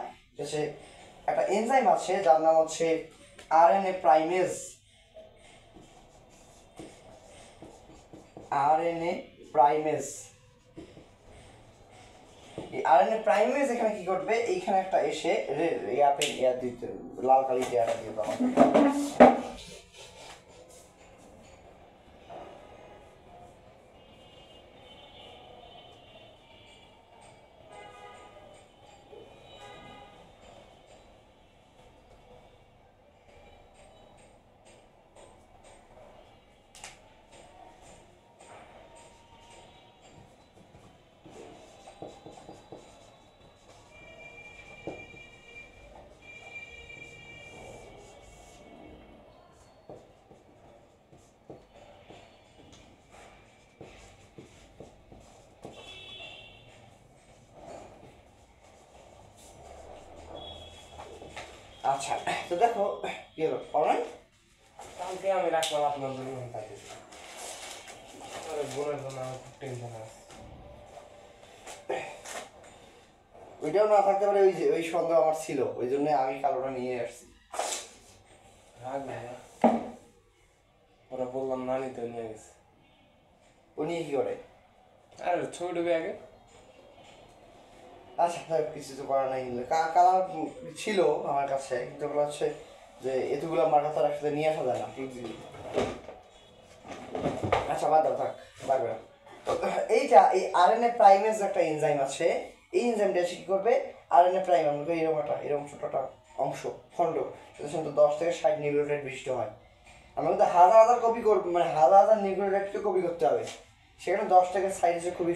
একটা এনজাইম আছে যার নাম হচ্ছে আরএনএ প্রাইমেজ। আরএনএ প্রাইমেজ এখানে কি করবে, এইখানে একটা এসে দিতে লাল কালি দিয়ে দেওয়া। আচ্ছা তো দেখো কি হলো অলরাইট। কালকে আমি রাখলাম আপনার জন্য বোনের জন্য আমার খুব টেনশন আছে। ওইটাও না থাকতে পারে, ওই যে ওই সন্দেহ আমার ছিল, ওই জন্য আমি কালোটা নিয়ে আসছি। ওরা বললাম না নিতে নিয়ে গেছে। ও নিয়ে কি করে? আরে ছবি ডুবে আগে। আচ্ছা কিছু তো করার নাই। কালার ছিল আমার কাছে, কিন্তু ওগুলো হচ্ছে যে এতগুলো আমার কাছে একসাথে নিয়ে আসা যায় না। আচ্ছা বাদ দাও, থাক লাগবে না। এইটা এই আরএনএ প্রাইমেজ একটা এনজাইম আছে। এই এনজাইমটা এসে কি করবে, আরএনএ প্রাইম আমাকে এরকম ছোটটা অংশ খণ্ড, সেটা সাধারণত 10 থেকে 60 নিউক্লিওটাইড বিশিষ্ট হয়। আমরা কিন্তু হাজার কপি করবো, মানে হাজার নিউক্লিওটাইডকে কপি করতে হবে, সেখানে 10 থেকে 60 হচ্ছে খুবই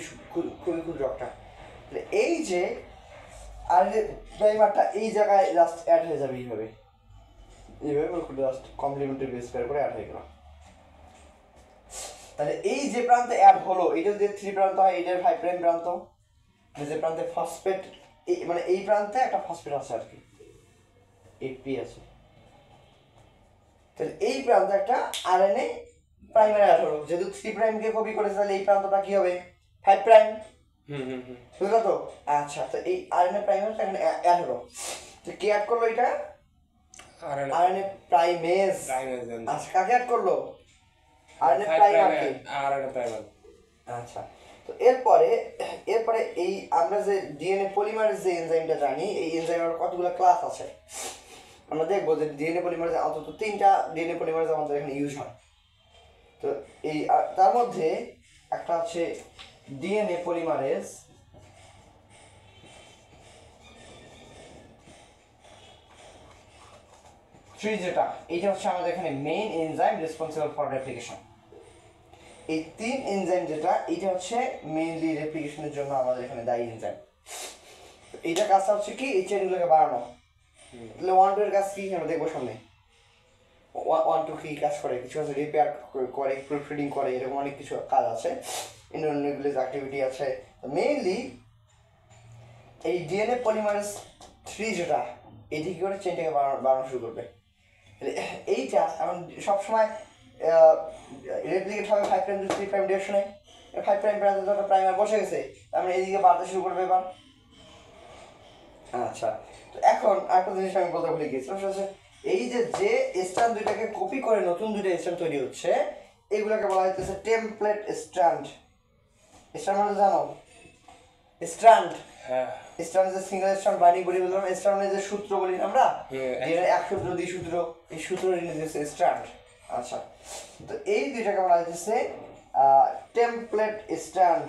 ক্ষুদ্র একটা। এই যে আরএনএ প্রাইমারটা এই জায়গায় জাস্ট অ্যাড হয়ে যাবে এইভাবে জাস্ট কমপ্লিমেন্টারি বেস পেয়ার করে অ্যাড হয়ে গেল। তাহলে এই যে প্রান্তে অ্যাড হলো, এটা যদি 3 প্রান্ত হয়, এটার 5 প্রাইম প্রান্ত, যে প্রান্তে ফসফেট, মানে এই প্রান্তে একটা ফসফেট আছে আর কি, এপি আছে। তাহলে এই প্রান্তে একটা আরএনএ প্রাইমার অ্যাড হলো, যেহেতু 3 প্রাইমকে কপি করেছে, তাহলে এই প্রান্তটা কি হবে, 5 প্রাইম। বুঝলো তো? আচ্ছা তো এই আরএনএ প্রাইমারটা এখানে অ্যাড হলো, তো কে অ্যাড করলো এটা, আরএনএ প্রাইমেজ। আচ্ছা কাকে অ্যাড করলো, আরএনএ প্রাইমার। আচ্ছা তো এরপরে এই আমরা যে ডিএনএ পলিমারেজ যে এনজাইমটা জানি, এই এনজাইমের কতগুলো ক্লাস আছে আমরা দেখবো। যে ডিএনএ পলিমারেজ অন্তত 3টা ডিএনএ পলিমারেজ আমাদের এখানে ইউজ হয়। তো এই তার মধ্যে একটা হচ্ছে ডিএনএ পলিমারেজ 3, যেটা এটা হচ্ছে আমাদের এখানে main enzyme responsible for replication. এই 3 এনজাইম যেটা, এটা হচ্ছে মেইনলি রেপ্লিকেশনের জন্য আমাদের এখানে দায়ী এনজাইম। এইটা কাজটা হচ্ছে কি, এই চেনগুলোকে বাড়ানো। তাহলে 1, 2 এর কাজ কি আমরা দেখবো সামনে। 1, 2 কি কাজ করে, কিছু আছে রিপেয়ার করে, প্রুফরিডিং করে, এরকম অনেক কিছু কাজ আছে, ইন্টারনিউক্লিয়াস অ্যাক্টিভিটি আছে। মেইনলি এই ডিএনএ পলিমারেজ 3 যেটা, এটি কি করে চেনটাকে বাড়ানো শুরু করবে। এইটা এখন সবসময় রেপ্লিকেট হবে 5 প্রাইম টু 3 প্রাইম ডিরেকশনে। 5 প্রাইম প্রান্তে তো একটা প্রাইমার বসে গেছে, আমরা এদিকে বাড়তে শুরু করবে এবার। আচ্ছা তো এখন আরেকটা জিনিস আমি বলতে ভুলে গিয়েছিলাম, সেটা হচ্ছে এই যে স্ট্র্যান্ড দুইটাকে কপি করে নতুন দুইটা স্ট্র্যান্ড তৈরি হচ্ছে, এগুলোকে বলা হচ্ছে টেমপ্লেট স্ট্র্যান্ড। স্ট্র্যান্ড মানে জানো, স্ট্র্যান্ড স্ট্র্যান্ড যে সিঙ্গেল স্ট্র্যান্ড বাইন্ডিং বলি বললাম, স্ট্র্যান্ডের যে সূত্র বলি আমরা, যেটা 1 সূত্র 2 সূত্র, এই সূত্র নির্দেশে স্ট্র্যান্ড। আচ্ছা তো এই দুইটাকে বলা হচ্ছে টেমপ্লেট স্ট্র্যান্ড।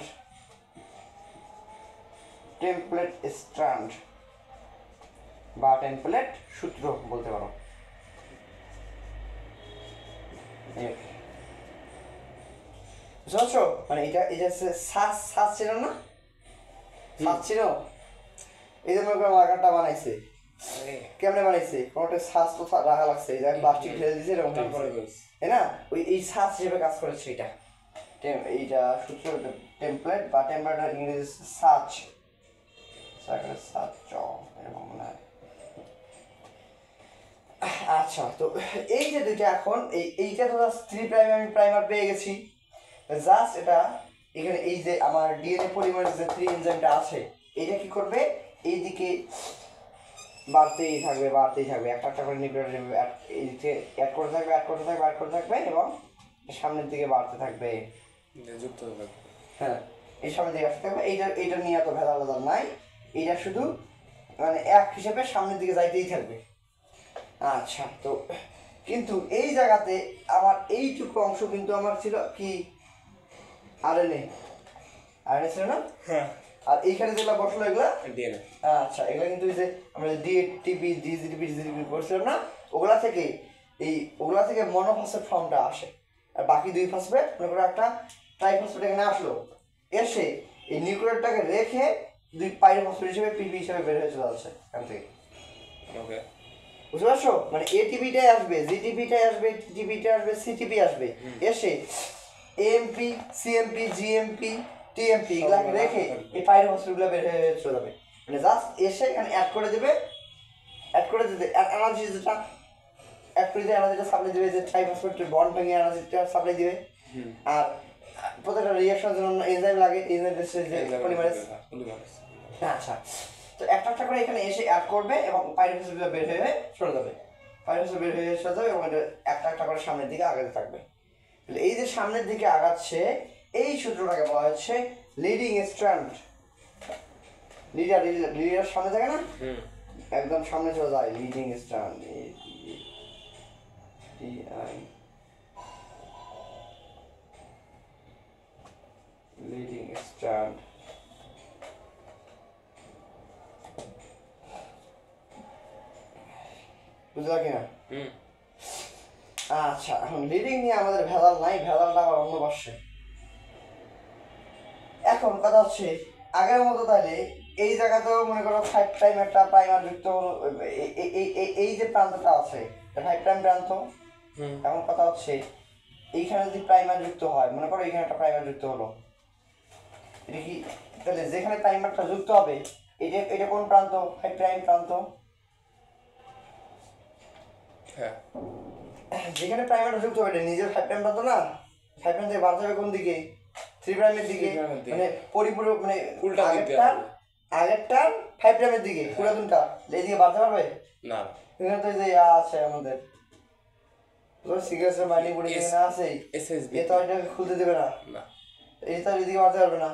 টেমপ্লেট স্ট্র্যান্ড বা টেমপ্লেট সূত্র বলতে পারো। বুঝছো, মানে এটা শ্বাস ছিল না, শ্বাস ছিল, এই জন্য মার্কারটা বানাইছে। কেমনে বানাইছে, কোনটা শ্বাস তো রাখা লাগছে, এই জায়গায় প্লাস্টিক ঢেলে দিয়েছে এরকম, তাই না? ওই এই শ্বাস হিসেবে কাজ করেছে এটা। এইটা সূত্র টেমপ্লেট বা টেমপ্লেট ইংরেজি সাচ, সাচ এরকম মনে হয়। আচ্ছা, তো এই যে দুইটা এখন এইটা তো জাস্ট 3 প্রাইম আমি প্রাইমার পেয়ে গেছি। জাস্ট এটা এখানে এই যে আমার ডিএনএ পলিমারেজ যে 3 এনজাইমটা আছে এটা কি করবে, এইদিকে বাড়তেই থাকবে একটা একটা করে নিউক্লিওটাইড এইদিকে অ্যাড করতে থাকবে এবং সামনের দিকে বাড়তে থাকবে, যুক্ত হবে। হ্যাঁ, এই সামনের দিকে আসতে থাকবে। এইটা নিয়ে এত ভেজাল নাই, এইটা শুধু মানে এক হিসেবে সামনের দিকে যাইতেই থাকবে। আচ্ছা, তো কিন্তু এই জায়গাতে আমার এইটুকু অংশ কিন্তু আমার ছিল কি আরএনএ ছিল না? হ্যাঁ। আর এইখানে যেগুলো বসলো এগুলা ডিএনএ। আচ্ছা, এগুলো কিন্তু এই যে আমরা ডিএটিপি জিজিটিপি করছিলাম না, ওগুলা থেকে মনোফসফেট ফর্মটা আসে। আর বাকি 2 ফসফেট মনে করো একটা ট্রাইফসফেট এখানে আসলো, এসে এই নিউক্লিওটাইডটাকে রেখে 2 পাইরোফসফেট হিসেবে পিপি হিসেবে বের হয়ে চলে যাচ্ছে এখান থেকে। ওকে, বুঝতে পারছো? মানে এটিপিটাই আসবে, জিটিপিটাই আসবে, টিটিপিটা আসবে, সিটিপি আসবে, এসে এএমপি, সিএমপি, জিএমপি, টিএমপি এগুলাকে রেখে এই পাইরোফসফেটগুলো বের হয়ে চলে যাবে। মানে জাস্ট এসে এখানে অ্যাড করে দিতে এনার্জি যেটা অ্যাড করে দিয়ে এনার্জিটা সাপ্লাই দিবে, যে ট্রাইফসফেট বন্ড ভেঙে এনার্জিটা সাপ্লাই দিবে। আর প্রত্যেকটা রিঅ্যাকশনের জন্য এনজাইম লাগে, এনজাইম পলিমারেজ। আচ্ছা, তো একটা একটা করে এখানে এসে অ্যাড করবে এবং পাইরোফসফেটগুলো বের হয়ে চলে যাবে, এবং এটা একটা একটা করে সামনের দিকে আগাতে থাকবে। এই যে সামনের দিকে আগাচ্ছে এই সূত্রটাকে বলা হচ্ছে লিডিং স্ট্র্যান্ড। লিডার সামনে থাকে না, একদম সামনে চলে যায়, লিডিং স্ট্র্যান্ড। Leading strand. বুঝলা কিনা? আচ্ছা, এখন লিডিং নিয়ে আমাদের ভেজাল নাই, ভেজালটা আবার অন্য পাশে। এখন কথা হচ্ছে আগের মতো তাহলে এই জায়গাতেও মনে করো 5 প্রাইম একটা প্রাইমার যুক্ত হলো, এই যে প্রান্তটা আছে 5 প্রাইম প্রান্ত। এখন কথা হচ্ছে এইখানে যদি প্রাইমার যুক্ত হয়, মনে করো এখানে একটা প্রাইমার যুক্ত হলো, এটা কি তাহলে যেখানে প্রাইমারটা যুক্ত হবে এটা কোন প্রান্ত? 5 প্রাইম প্রান্ত। হ্যাঁ, যেখানে প্রাইমারটা যুক্ত হবে এটা নিজের 5 প্রাইম প্রান্ত না, 5 প্রাইম থেকে বাড়তে হবে কোন দিকে? 3 প্রাইমের দিকে। মানে পরিপূরক মানে উল্টা দিকে, আগেরটার 5 প্রাইমের দিকে, পুরাতনটা এইদিকে বাড়তে পারবে না। এখানে তো যে আছে আমাদের সিগারেটের মাইনিং পড়ে গেছে না, আছে এসএসবি, এটা এটাকে খুলতে দেবে না, এটা এদিকে বাড়তে পারবে না।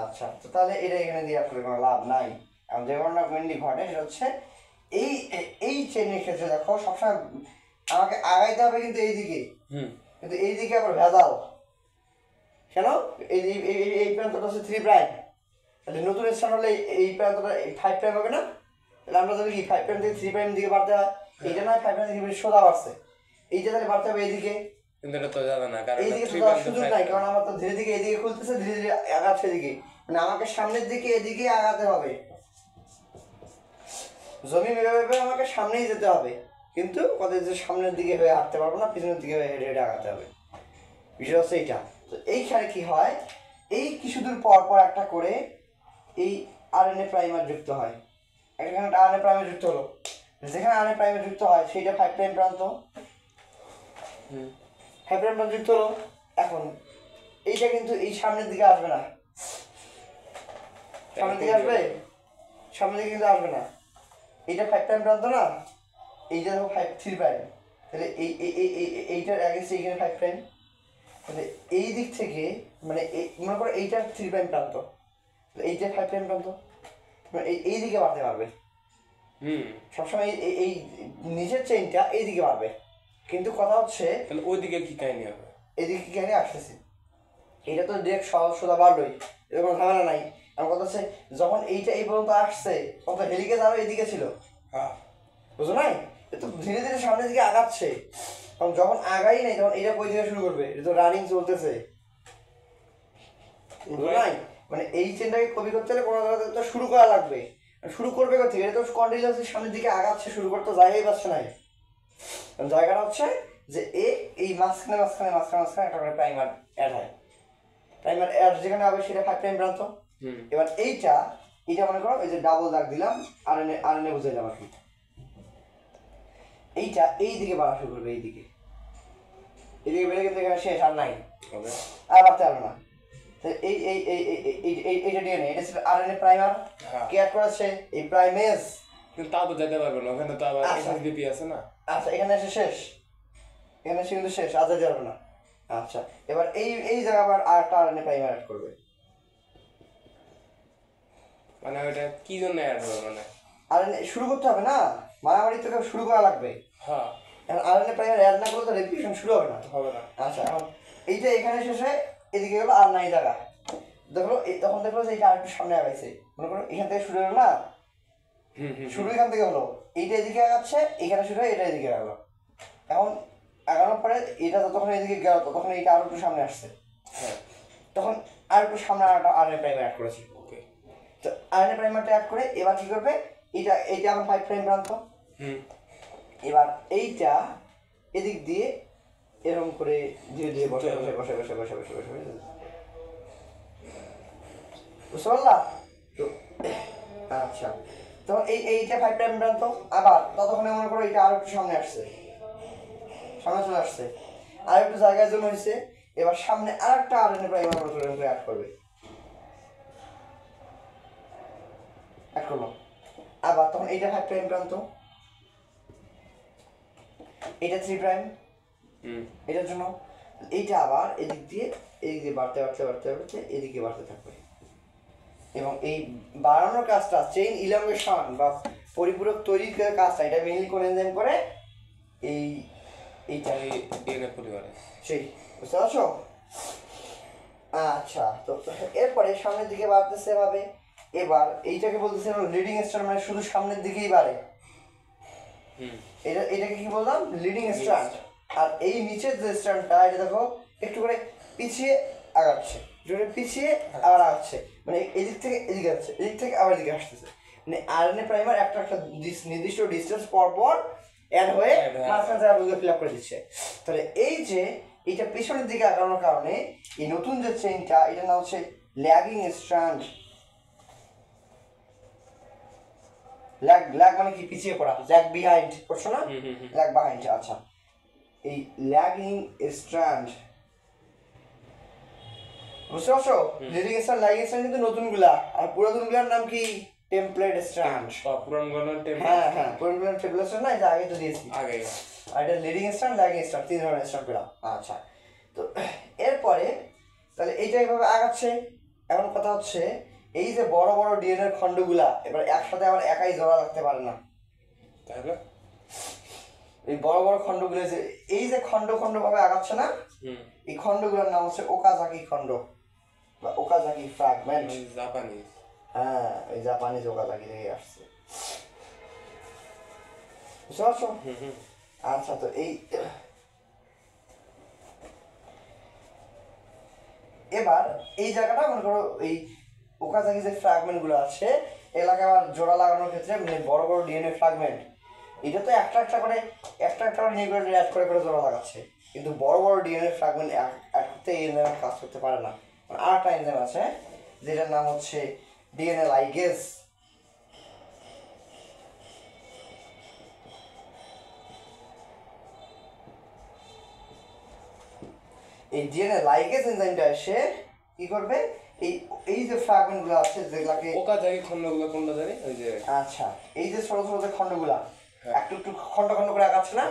আচ্ছা, তো তাহলে এটা এখানে দিয়ে আসলে কোনো লাভ নাই। এখন যে ঘটনা মেনলি ঘটে সেটা হচ্ছে এই চেনের ক্ষেত্রে দেখো সবসময় আমাকে আগাইতে হবে কিন্তু এইদিকে, কিন্তু এইদিকে আবার ভেজাল কেন? এই প্রান্তটা হচ্ছে 3 প্রাইম, তাহলে নতুন স্থান হলে এই প্রান্তটা 5 প্রাইম হবে না? তাহলে আমরা যদি কি 5 প্রাইম থেকে 3 প্রাইম দিকে বাড়তে হয়, এইটা নয় 5 প্রাইম থেকে সোজা বাড়ছে, এইটা তাহলে বাড়তে হবে এইদিকে, কিন্তু এটা তো যাবে না, কারণ এইদিকে তো যাওয়ার সুযোগ নাই, কারণ আমার তো ধীরে ধীরে এদিকে খুলতেছে, ধীরে ধীরে আগাচ্ছে এদিকে, মানে আমাকে সামনের দিকে এদিকে আগাতে হবে, জমি ভেবে আমাকে সামনেই যেতে হবে, কিন্তু কত যে সামনের দিকে হয়ে হাঁটতে পারবো না, পিছনের দিকে হয়ে হেঁটে হেঁটে আগাতে হবে। বিষয় হচ্ছে এইটা। তো এইখানে কি হয়, এই কিছু দূর পর পর একটা করে এই আরএনএ প্রাইমার যুক্ত হয়, এখানে একটা আরএনএ প্রাইমার যুক্ত হলো, যেখানে আরএনএ প্রাইমার যুক্ত হয় সেইটা 5 প্রাইম প্রান্ত, 5 প্রাইম প্রান্ত যুক্ত হলো। এখন এইটা কিন্তু এই সামনের দিকে আসবে না, সামনের দিকে আসবে, সামনের দিকে কিন্তু আসবে না, এইটা 5 প্রাইম প্রান্ত না, এইটা দেখো 3 প্রাইম, তাহলে এইটার অ্যাগেন্স্টে এইখানে 5 প্রাইম, তাহলে এই দিক থেকে মানে মনে করো এইটা 3 প্রাইম প্রান্ত, এইটা 5 প্রাইম প্রান্ত, মানে এই দিকে বাড়তে পারবে, সবসময় এই নিচের চেইনটা এই দিকে বাড়বে, কিন্তু কথা হচ্ছে তাহলে ওইদিকে কি কাহিনী হবে? এদিকে কি কাহিনী আসতেছে, এটা তো ডিরেক্ট সহজ সোজা বাড়লোই, এর কোনো ঝামেলা নাই। আমার কথা হচ্ছে যখন এইটা এই পর্যন্ত আসছে তখন তো হেলিকেজ আরো এইদিকে ছিল, বুঝো নাই? তো ধীরে ধীরে সামনের দিকে আগাচ্ছে, তখন যখন আগাই নাই তখন এটা কই থেকে শুরু করবে, এটা তো রানিং চলতেছে, বুঝো নাই? মানে এই চেনটাকে কপি করতে হলে কোনো জায়গা তো শুরু করা লাগবে, শুরু করবে কোথা থেকে? এটা তো কন্টিনিউয়াসলি সামনের দিকে আগাচ্ছে, শুরু করতে জায়গাই পাচ্ছে না। জায়গাটা হচ্ছে যে এই মাঝখানে একটা করে প্রাইমার অ্যাড হয়, প্রাইমার অ্যাড যেখানে হবে সেটা 5 প্রাইম প্রান্ত। এবার এইটা এটা মনে করো এই যে ডাবল দাগ দিলাম, আরএনএ বুঝাইলাম আর কি। এইটা এই দিকে বাড়া শুরু করবে, এইদিকে এদিকে বেড়ে কিন্তু এখানে শেষ, আর নাই, আর বাড়তে পারবে না। এই এই এই এইটা ডিএনএ, এটা ছিল আরএনএ প্রাইমার, কে অ্যাড করেছে এই প্রাইমেজ। কিন্তু তাও তো যেতে পারবে না, ওখানে তো আবার এসএসবিপি আছে না। আচ্ছা এখানে এসে শেষ, এখানে এসে কিন্তু শেষ, আর যেতে পারবে না। আচ্ছা এবার এই জায়গা আবার আরেকটা আরএনএ প্রাইমার অ্যাড করবে। মানে ওটা কি জন্য অ্যাড হবে, মানে আরএনএ শুরু করতে হবে না, মারামারি তোকে শুরু করা লাগবে। হ্যাঁ, এখন আরএনএ প্রাইমার অ্যাড না করলে তো রেপ্লিকেশন শুরু হবে না। হবে না। আচ্ছা এখন এইটা এখানে শেষে এদিকে গেলো, আর নাই জায়গা দেখলো, তখন দেখলো যে এইটা আরেকটু সামনে আগাইছে, মনে করো এখান থেকে শুরু হলো না, শুরু এখান থেকে হলো, এইটা এদিকে আগাচ্ছে, এখানে শুরু হয়ে এটা এদিকে গেলো। এখন আগানোর পরে এটা যতক্ষণ এদিকে গেল ততক্ষণ এইটা আরো একটু সামনে আসছে, তখন আর একটু সামনে আর একটা আরএনএ প্রাইমার অ্যাড করেছে। ওকে, তো আরএনএ প্রাইমারটা অ্যাড করে এবার কি করবে, এইটা এখন 5 প্রাইম প্রান্ত, এবার এইটা এদিক দিয়ে এরকম করে ধীরে ধীরে বসে বসে বসে বসে বসে বসে বসে বসে বুঝতে পারলা তো? আচ্ছা তখন এইটা 5 প্রাইম প্রান্ত, আবার ততক্ষণে মনে করো এটা আরো একটু সামনে আসছে, সামনে চলে আসছে, আর একটু জায়গার জন্য হয়েছে, এবার সামনে আর একটা আরএনএ প্রাইমার করে অ্যাড করবে, অ্যাড করলো। আবার তখন এইটা 5 প্রাইম প্রান্ত, এটা 3 প্রাইম, এটার জন্য এইটা আবার এদিক দিয়ে বাড়তে বাড়তে বাড়তে বাড়তে এদিকে বাড়তে থাকবে। এবং এই বাড়ানোর কাজটা, চেইন ইলংগেশন বা পরিপূরক তৈরির কাজটা, এটা মেইনলি কোন এনজাইম করে, এইটা ডিএনএ পরিবারে, সেই, বুঝতে পারছো? আচ্ছা তো এরপরে সামনের দিকে বাড়তেছে এভাবে। এবার এইটাকে বলতেছে লিডিং স্ট্র্যান্ড, মানে শুধু সামনের দিকেই বাড়ে, এটাকে কি বললাম, লিডিং স্ট্র্যান্ড। আর এই নিচের যে স্ট্র্যান্ডটা, এটা দেখো একটু করে পিছিয়ে আগাচ্ছে, একটু করে পিছিয়ে আবার আগাচ্ছে, মানে এদিক থেকে এদিকে আসছে, এদিক থেকে আবার এদিকে আসতেছে, মানে আরএনএ প্রাইমার একটা একটা নির্দিষ্ট ডিস্টেন্স পর পর অ্যাড হয়ে মাঝখানে জায়গাগুলো ফিল আপ করে দিচ্ছে। তাহলে এই যে এইটা পেছনের দিকে আগানোর কারণে এই নতুন যে চেইনটা, এটার নাম হচ্ছে ল্যাগিং স্ট্র্যান্ড। ল্যাগ মানে কি, পিছিয়ে পড়া, ল্যাগ বিহাইন্ড, পড়ছো না, ল্যাগ বিহাইন্ড। আচ্ছা এই ল্যাগিং স্ট্র্যান্ড, বুঝতে পারছো? লিডিং স্ট্র্যান্ড, ল্যাগিং স্ট্র্যান্ড কিন্তু নতুনগুলা, আর পুরাতনগুলার নাম কি, টেমপ্লেট স্ট্র্যান্ড। পুরানগুলোর টেমপ্লেট, হ্যাঁ হ্যাঁ পুরাতনগুলার টেমপ্লেট স্ট্র্যান্ড না, এটা আগে তো দিয়েছি আগে। আর এটা লিডিং স্ট্র্যান্ড, ল্যাগিং স্ট্র্যান্ড, 3 ধরনের স্ট্র্যান্ড পেলাম। আচ্ছা তো এরপরে তাহলে এইটা এইভাবে আগাচ্ছে। এখন কথা হচ্ছে এই যে বড় বড় ডিএনএর খণ্ডগুলা এবার একসাথে আবার একাই জোড়া লাগতে পারে না, তাহলে এই বড় বড় খণ্ডগুলো যে এই যে খণ্ড খণ্ড ভাবে আগাচ্ছে না, এই খণ্ডগুলোর নাম হচ্ছে ওকাজাকি খণ্ড বা ওকাজাকি ফ্র্যাগমেন্ট। জাপানিজ, হ্যাঁ এই জাপানিজ ওকাজাকি থেকে আসছে, বুঝতে পারছো? আচ্ছা তো এই এবার এই জায়গাটা মনে করো এই ওকাজাকি যে ফ্র্যাগমেন্ট গুলো আছে এলাকায় আবার জোড়া লাগানোর ক্ষেত্রে, মানে বড় বড় ডিএনএ ফ্র্যাগমেন্ট, এটা তো একটা একটা করে নিউক্লিওটাইড অ্যাড করে করে জোড়া লাগাচ্ছে, কিন্তু বড় বড় ডিএনএ ফ্র্যাগমেন্ট অ্যাড করতে এই এনজাইম কাজ করতে পারে না। আর একটা এনজাইম আছে যেটার নাম হচ্ছে ডিএনএ লাইগেজ। এই ডিএনএ লাইগেজ এনজাইমটা এসে কি করবে, এই এই যে ফ্র্যাগমেন্ট গুলো আছে যেগুলাকে ওকাজাকি খণ্ডগুলো কোনটা জানি, ওই যে আচ্ছা এই যে ছোট ছোট যে খণ্ডগুলা একটু একটু খণ্ড খণ্ড করে আগাচ্ছে না,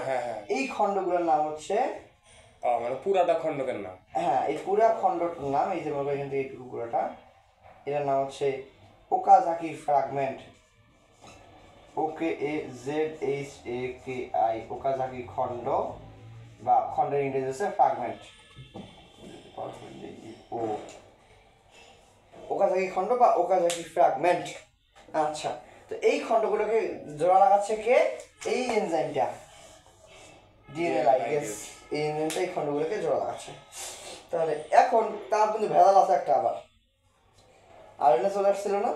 এই খণ্ডগুলোর নাম হচ্ছে, মানে পুরাটা খণ্ডকের নাম, হ্যাঁ এই পুরা খণ্ডটার নাম, এই যে বলবো এখান থেকে এইটুকু পুরোটা, এটার নাম হচ্ছে ওকাজাকি ফ্র্যাগমেন্ট, OKAZHAKI, ওকাজাকি খণ্ড বা খণ্ডের ইংরেজি হচ্ছে ফ্র্যাগমেন্ট, ওকাজাকি খণ্ড বা ওকাজাকি ফ্র্যাগমেন্ট। আচ্ছা তো এই খণ্ডগুলোকে জোড়া লাগাচ্ছে কে, এই এনজাইমটা ডিএনএ লাইগেজ, এই এনজাইমটা এই খণ্ডগুলোকে জোড়া লাগাচ্ছে। তাহলে এখন তার কিন্তু ভেজাল আছে একটা, আবার আরএনএ চলে আসছিল না,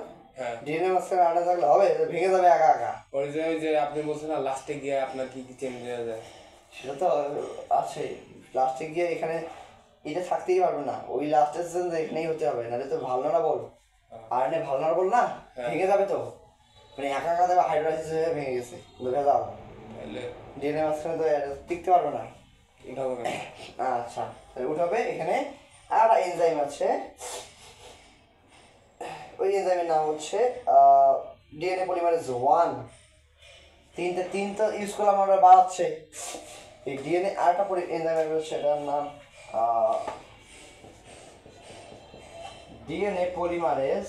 ডিএনএ মাঝখানে আরএনএ থাকলে হবে, ভেঙে যাবে একা একা। ওই যে আপনি বলছেন না লাস্টে গিয়ে আপনার কি কি চেঞ্জ হয়ে যায়, সেটা তো আছে, লাস্টে গিয়ে এখানে এটা থাকতেই পারবে না, ওই লাস্টের সিজন এখানেই হতে হবে, নাহলে তো ভালো না বল, আরএনএ ভালনারেবল না, ভেঙে যাবে তো, মানে একা একা দেবে হাইড্রোলাইসিস হয়ে ভেঙে গেছে, বুঝে যাও তাহলে ডিএনএ মাঝখানে তো টিকতে পারবে না। উঠাবো কেন? আচ্ছা তাহলে উঠাবে। এখানে আর এনজাইম আছে, ওই এনজাইমের নাম হচ্ছে ডিএনএ পলিমারেজ 1। তিনটা ইউজ করলাম আমরা, বাড়াচ্ছে এই ডিএনএ। আরেকটা এনজাইম হচ্ছে, এটার নাম ডিএনএ পলিমারেজ,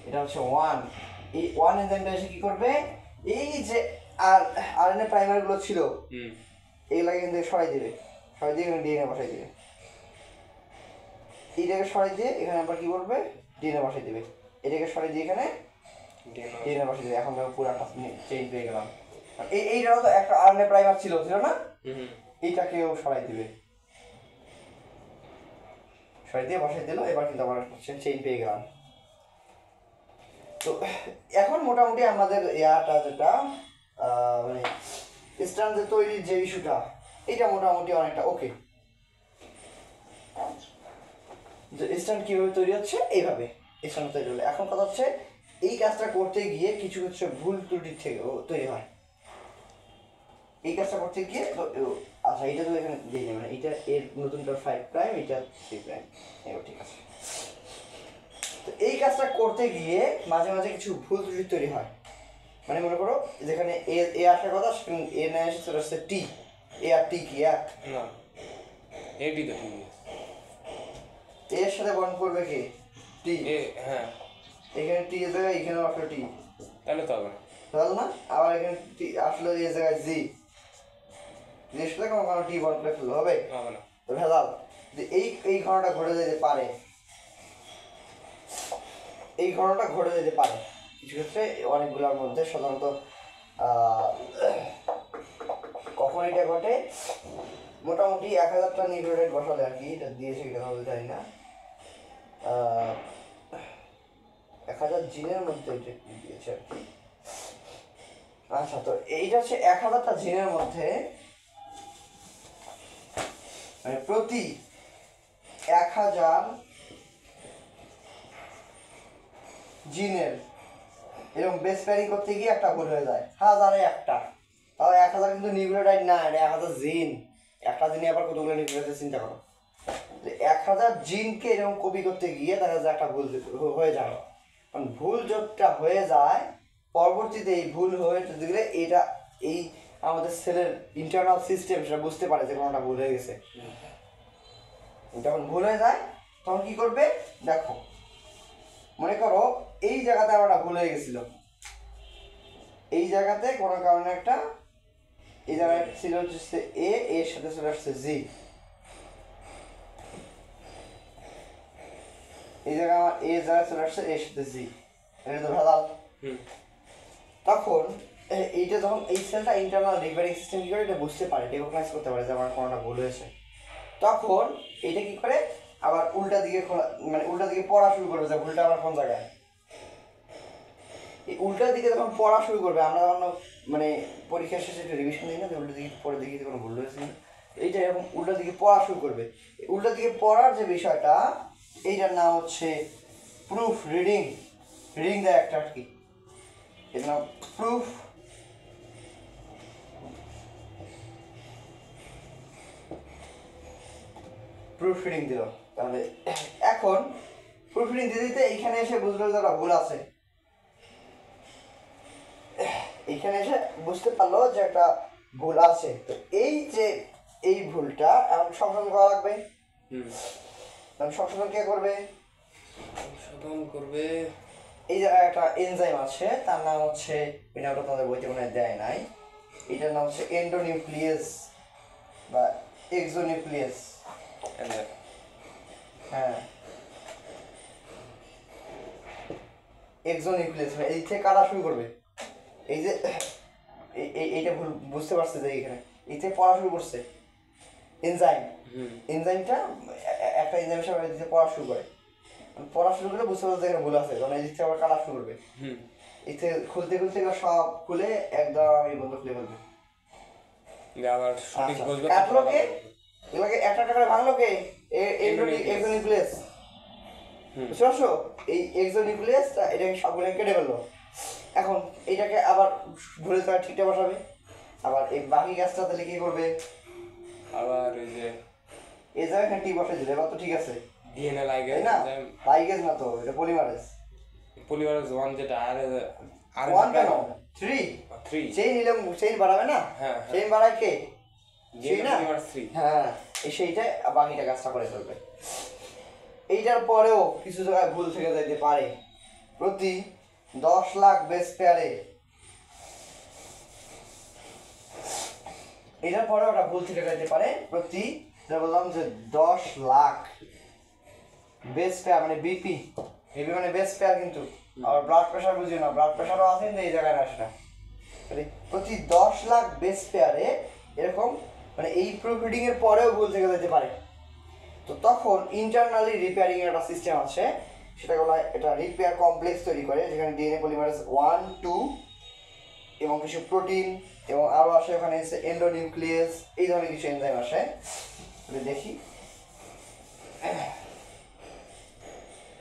এটা হচ্ছে 1। এই 1 এনজাইমটা এসে কি করবে, এই যে আরএনএ প্রাইমার গুলো ছিল এইগুলাকে কিন্তু সরাই দিবে, সরাই দিয়ে এখানে ডিএনএ বসাই দিবে। এইটাকে সরাই দিয়ে এখানে আবার কি করবে, ডিএনএ বসাই দিবে। এটাকে সরাই দিয়ে এখানে ডিএনএ বসাই দিবে। এখন দেখো পুরো একটা চেইন পেয়ে গেলাম। এইটাও তো একটা আরএনএ প্রাইমার ছিল না, এইটাকেও সরাই দিবে, সরাই দিয়ে বসাই দিল। এবার কিন্তু আমার চেইন পেয়ে গেলাম। তো এখন মোটামুটি আমাদের ইয়াটা যেটা মানে স্ট্যান্ডার্ড তৈরির যে ইস্যুটা, এটা মোটামুটি অনেকটা ওকে। যে স্ট্যান্ড কীভাবে তৈরি হচ্ছে, এইভাবে স্ট্যান্ড তৈরি হলো। এখন কথা হচ্ছে এই কাজটা করতে গিয়ে কিছু কিছু ভুল ত্রুটি থেকে তৈরি হয়। এই কাজটা করতে গিয়ে আচ্ছা এটা তো এখানে দিয়ে নেবে না, এটা এর নতুনটা 5 প্রাইম, এটা 3 প্রাইম, এবার ঠিক আছে। তো এই কাজটা করতে গিয়ে মাঝে মাঝে কিছু ভুল ত্রুটি তৈরি হয়। মানে মনে করো যেখানে এ আসার কথা সেখানে এ না এসে চলে আসছে টি। এ আর টি কি এক না, এটি তো ঠিক এর সাথে বন্ড করবে কি টি। হ্যাঁ, এখানে টি এর জায়গায় এখানেও আসলো টি, তাহলে তো হবে না, তাহলে না। আবার এখানে টি আসলো এই জায়গায় জি, জির সাথে কোনো টি বন্ড করে ফেলতে হবে না। তো ভেজাল। এই ঘটনাটা ঘটে যেতে পারে, এই ঘটনাটা ঘটে যেতে পারে কিছু ক্ষেত্রে, অনেকগুলোর মধ্যে। সাধারণত কখন এটা ঘটে, মোটামুটি 1000টা নিউক্লিওটাইড বসালে আর কি, এটা দিয়েছে কিনা আমি জানি না, 1000 জিনের মধ্যে এটা দিয়েছে আর কি। আচ্ছা তো এইটা হচ্ছে 1000টা জিনের মধ্যে, মানে প্রতি 1000 জিনের এরকম বেস প্যারিং করতে গিয়ে একটা ভুল হয়ে যায়, হাজারে একটা। তাও 1000 কিন্তু নিউক্লিওটাইড না, এটা 1000 জিন। একটা জিনে আবার কতগুলো নিউক্লিওটাইড চিন্তা করো। 1000 জিনকে এরকম কপি করতে গিয়ে দেখা যায় একটা ভুল হয়ে যায়। কারণ ভুল যতটা হয়ে যায়, পরবর্তীতে এই ভুল হয়ে গেলে এটা এই আমাদের সেলের ইন্টারনাল সিস্টেম সেটা বুঝতে পারে যে কোনোটা ভুল হয়ে গেছে। যখন ভুল হয়ে যায় তখন কি করবে, দেখো মনে করো এই জায়গাতে আমার ভুল হয়ে গেছিল, এই জায়গাতে কোনো কারণে একটা, এই জায়গায় ছিল হচ্ছে এ, এর সাথে চলে আসছে জি, এই জায়গায় আমার এ জায়গায় চলে আসছে এর সাথে জি, এটা তো ভেজাল। তখন এইটা যখন এই সেলটা ইন্টারনাল রিকভারিং সিস্টেম কি করে এটা বুঝতে পারে, রেকগনাইজ করতে পারে যে আমার কোনোটা ভুল হয়েছে, তখন এটা কি করে আবার উল্টা দিকে মানে উল্টা দিকে পড়া শুরু করবে যে ভুলটা আমার কোন জায়গায়। এই উল্টা দিকে যখন পড়া শুরু করবে, আমরা যখন মানে পরীক্ষা শেষে একটা রিভিশন দিই না যে উল্টা দিকে পরে দেখি কোনো ভুল হয়েছে না, এইটা এরকম উল্টা দিকে পড়া শুরু করবে। উল্টা দিকে পড়ার যে বিষয়টা, এইটার নাম হচ্ছে প্রুফ রিডিং। রিডিং দেয় একটা আর কি, এর নাম প্রুফ প্রুফ রিডিং দিল। তাহলে এখন প্রুফ রিডিং দিতে দিতে এইখানে এসে বুঝলো যে একটা ভুল আছে, এইখানে এসে বুঝতে পারলো যে একটা ভুল আছে। তো এই যে এই ভুলটা এখন সংশোধন করা লাগবে। সংশোধন কে করবে, সংশোধন করবে এই জায়গায় একটা এনজাইম আছে, তার নাম হচ্ছে, এটা তোমাদের বইতে মনে হয় দেয় নাই, এটার নাম হচ্ছে এন্ডোনিউক্লিয়াস বা এক্সোনিউক্লিয়াস। হ্যাঁ এক্সোনিউক্লিয়াস, এই থেকে কাটা শুরু করবে। এই যে এইটা ভুল বুঝতে পারছে যে এইখানে এই থেকে পড়া শুরু করছে এনজাইম, এনজাইমটা একটা এনজাইমের সাথে এই থেকে পড়া শুরু করে, পড়া শুরু করে বুঝতে পারছে এখানে ভুল আছে, তখন এই দিক থেকে আবার কাটা শুরু করবে। এই থেকে খুলতে খুলতে সব খুলে একদম এই বন্ধ খুলে ফেলবে। আবার সঠিক বুঝবে কাটলো কে, এগুলোকে একটা একটা করে ভাঙলো কে, এক্সোনিউক্লিয়াস, বুঝতে পারছো? এই এক্সোনিউক্লিয়াসটা এটাকে সবগুলো কেটে ফেললো। এখন এইটাকে আবার ঘুরে তারা ঠিকঠাক বসাবে। আবার এই বাকি গাছটা তাহলে কি করবে? আবার ওই যে এই জায়গায় ঠিক বসে দিলে, এবার তো ঠিক আছে, ডিএনএ লাগে তাই না? লাইগেজ না তো, এটা পলিমারেজ। পলিমারেজ 1 যেটা আর 1 কেন 3 3 চেইন নিলে চেইন বাড়াবে না? হ্যাঁ চেইন বাড়ায় কে? সেই না? পলিমারেজ 3। হ্যাঁ, এই সেইটা বাকিটা কাজটা করে ফেলবে। এইটার পরেও কিছু জায়গায় ভুল থেকে যেতে পারে। প্রতি 10 লাখ বেস পেয়ারে, এটার পরেও একটা ভুল থেকে যেতে পারে। প্রতি বললাম যে 10 লাখ বেস পেয়ার, মানে বিপি, বিপি মানে বেস পেয়ার। কিন্তু আর ব্লাড প্রেশার বুঝিও না, ব্লাড প্রেশারও আছে কিন্তু এই জায়গায় আসে না। প্রতি 10 লাখ বেস পেয়ারে এরকম, মানে এই প্রুফিডিং এর পরেও ভুল থেকে যেতে পারে। তো তখন ইন্টারনালি রিপেয়ারিং এর একটা সিস্টেম আছে, সেটা বলা হয় এটা রিপেয়ার কমপ্লেক্স তৈরি করে, যেখানে ডিএনএ পলিমারেজ 1, 2 এবং কিছু প্রোটিন এবং আরও আসে, ওখানে এসে এন্ডোনিউক্লিয়াস, এই ধরনের কিছু এনজাইম আসে। দেখি,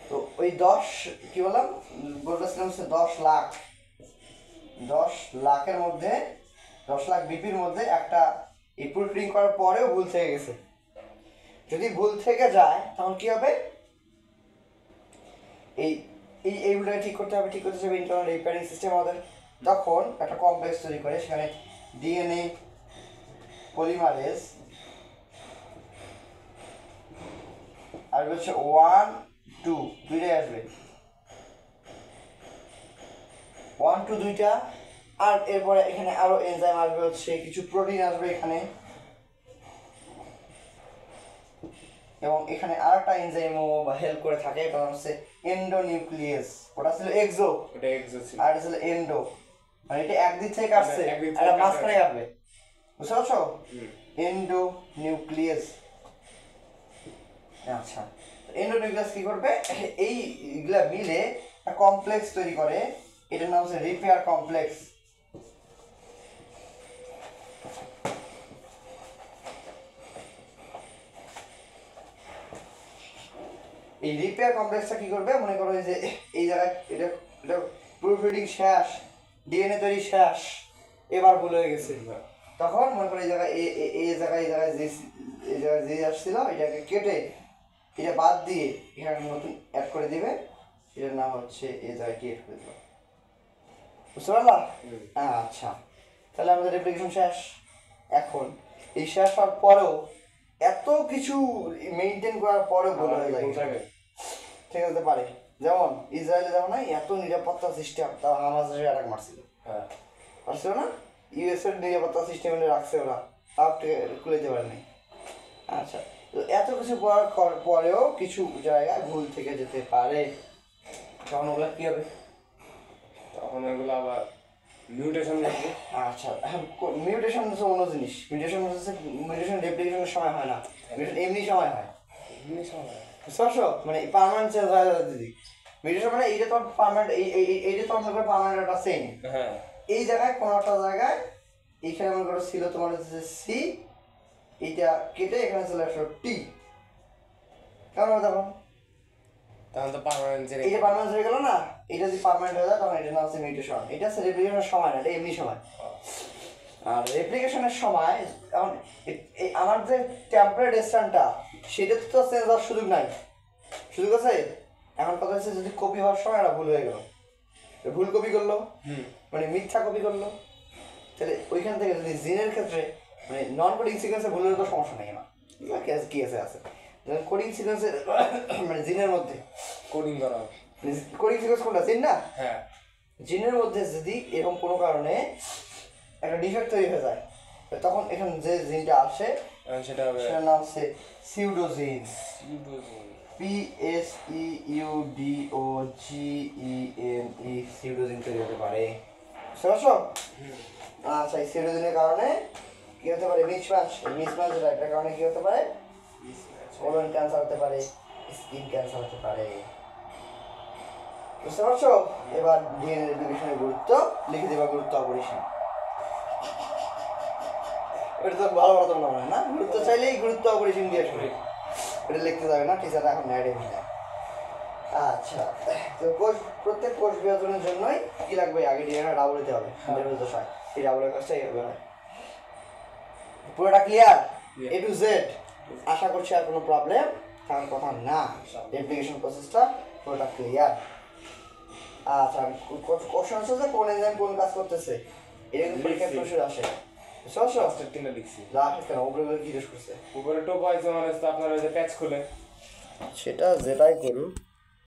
তো ওই 10 কি বললাম, বলতেছিলাম 10 লাখ, 10 লাখের মধ্যে 10 লাখ বিপির মধ্যে একটা এই প্রুফিডিং করার পরেও ভুল থেকে গেছে। যদি ভুল থেকে যায় তখন কি হবে? এইগুলোকে ঠিক করতে হবে, ঠিক করতে হবে ইন্টারনাল রিপেয়ারিং সিস্টেম আমাদের। তখন একটা কমপ্লেক্স তৈরি করে, সেখানে ডিএনএ পলিমারেজ আর হচ্ছে 1, 2 দুইটাই আসবে, 1, 2 দুইটা। আর এরপরে এখানে আরো এনজাইম আসবে, হচ্ছে কিছু প্রোটিন আসবে এখানে, এবং এখানে আরেকটা এনজাইমও হেল্প করে থাকে, এটা হচ্ছে এন্ডোনিউক্লিয়াস। ওটা ছিল এক্সো, ওটা এক্সো ছিল, আর এটা ছিল এন্ডো, মানে এটা একদিক থেকে কাটছে আর মাঝখানে কাটবে, বুঝতে পারছো? এন্ডোনিউক্লিয়াস। আচ্ছা, এন্ডোনিউক্লিয়াস কি করবে? এইগুলা মিলে একটা কমপ্লেক্স তৈরি করে, এটার নাম হচ্ছে রিপেয়ার কমপ্লেক্স। এই রিপেয়ার কমপ্লেক্সটা কি করবে? মনে করো যে এই জায়গায় এটা প্রুফিডিং শেষ, ডিএনএ তৈরি শেষ, এবার ভুল হয়ে গেছে, তখন মনে করো এই জায়গায় এই জায়গায় যে আসছিল এটাকে কেটে এটা বাদ দিয়ে এখানে নতুন অ্যাড করে দিবে, এটার নাম হচ্ছে এই জায়গায় ক্রিয়েট করে দেবে, বুঝতে পারলাম? আচ্ছা, তাহলে আমাদের রেপ্লিকেশন শেষ। এখন এই শেষ হওয়ার পরেও এত কিছু মেনটেন করার পরেও ভুল হয়ে যায়, ঠিক আছে পারে। যেমন ইসরায়েলে যেমন এত নিরাপত্তা সিস্টেম, তাও হামাসে অ্যাটাক মারছিল, পারছিল না? ইউএস এর নিরাপত্তা সিস্টেম রাখছে ওরা, তাও খুলে দিতে পারেনি। আচ্ছা, তো এত কিছু করার পরেও কিছু জায়গায় ভুল থেকে যেতে পারে, তখন ওগুলো কি হবে? তখন ওগুলো আবার মিউটেশন লাগবে। আচ্ছা, মিউটেশন হচ্ছে অন্য জিনিস। মিউটেশন রেপ্লিকেশনের সময় হয় না, মিউটেশন এমনি সময় হয়, এমনি সময় বুঝতে পারছো? মানে পার্মানেন্ট চেঞ্জ হয়ে যাবে দিদি। মিউটেশন মানে এইটা তোমার পার্মানেন্ট, এইটা তোমার মনে করো পার্মানেন্ট একটা চেইন। হ্যাঁ, এই জায়গায় কোনো একটা জায়গায় এইখানে মনে করো ছিল তোমার হচ্ছে সি, এইটা কেটে এখানে চলে আসলো টি, কেমন হবে তখন? তখন তো পার্মানেন্ট জেনে এইটা পার্মানেন্ট হয়ে গেল না? এটা যদি পার্মানেন্ট হয়ে যায় তখন এটা নাম হচ্ছে মিউটেশন। এটা হচ্ছে রেপ্লিকেশনের সময় না, এটা এমনি সময়। আর রেপ্লিকেশনের সময় এখন আমার যে টেম্পারেট স্ট্যান্ডটা, সেটা তো চেঞ্জ হওয়ার সুযোগ নাই, সুযোগ আছে? এখন কথা হচ্ছে যদি কপি হওয়ার সময় একটা ভুল হয়ে গেল, ভুল কপি করলো, মানে মিথ্যা কপি করলো, তাহলে ওইখান থেকে যদি জিনের ক্ষেত্রে মানে নন কোডিং সিকোয়েন্সে ভুল হলে তো সমস্যা নেই আমার, কি আছে কোডিং সিকোয়েন্সের মানে জিনের মধ্যে কোডিং করা, কোডিং সিকোয়েন্স কোনটা জিন না? হ্যাঁ, জিনের মধ্যে যদি এরকম কোনো কারণে একটা ডিফেক্ট তৈরি হয়ে যায়, তখন এখানে যে জিনটা আসে সেটা হবে, সেটার নাম হচ্ছে সিউডোজিন। PSEUDOGENE, সিউডোজিন তৈরি হতে পারে, বুঝতে পারছো? আচ্ছা, এই সিউডোজিনের কারণে কি হতে পারে? মিসম্যাচ, এটার কারণে কি হতে পারে? কোলন ক্যান্সার হতে পারে, স্কিন ক্যান্সার হতে পারে, বুঝতে পারছো? এবার ডিএনএ রেপ্লিকেশনের গুরুত্ব লিখে দেবা, গুরুত্ব অপরিসীম। এটা তো ভালো কথা মনে হয় না? গুরুত্ব চাইলেই গুরুত্ব অপরিসীম দিয়ে শুনে, এটা লিখতে যাবে না, টিচার এখন নেয় মিলে। আচ্ছা, তো প্রত্যেক কোষ বিভাজনের জন্যই কি লাগবে, আগে ডিএনএ ডাবল দিতে হবে, দশায় এই ডাবলের কাজটা এইভাবে হয়। পুরোটা ক্লিয়ার এ টু জেড? আশা করছি আর কোনো প্রবলেম থাকার কথা না, রেপ্লিকেশন প্রসেসটা পুরোটা ক্লিয়ার। আচ্ছা, কোশ্চেন আছে যে কোন এনজাইম কোন কাজ করতেছে, এটা কিন্তু পরীক্ষার প্রশ্ন আসে। লাস্টের তিনটা লিখছি। লাস্ট কেন উপরে কি জিজ্ঞেস করছে? উপরে টোপ হয়েছে মানে আপনার ওই যে প্যাচ খুলে সেটা যেটাই করুন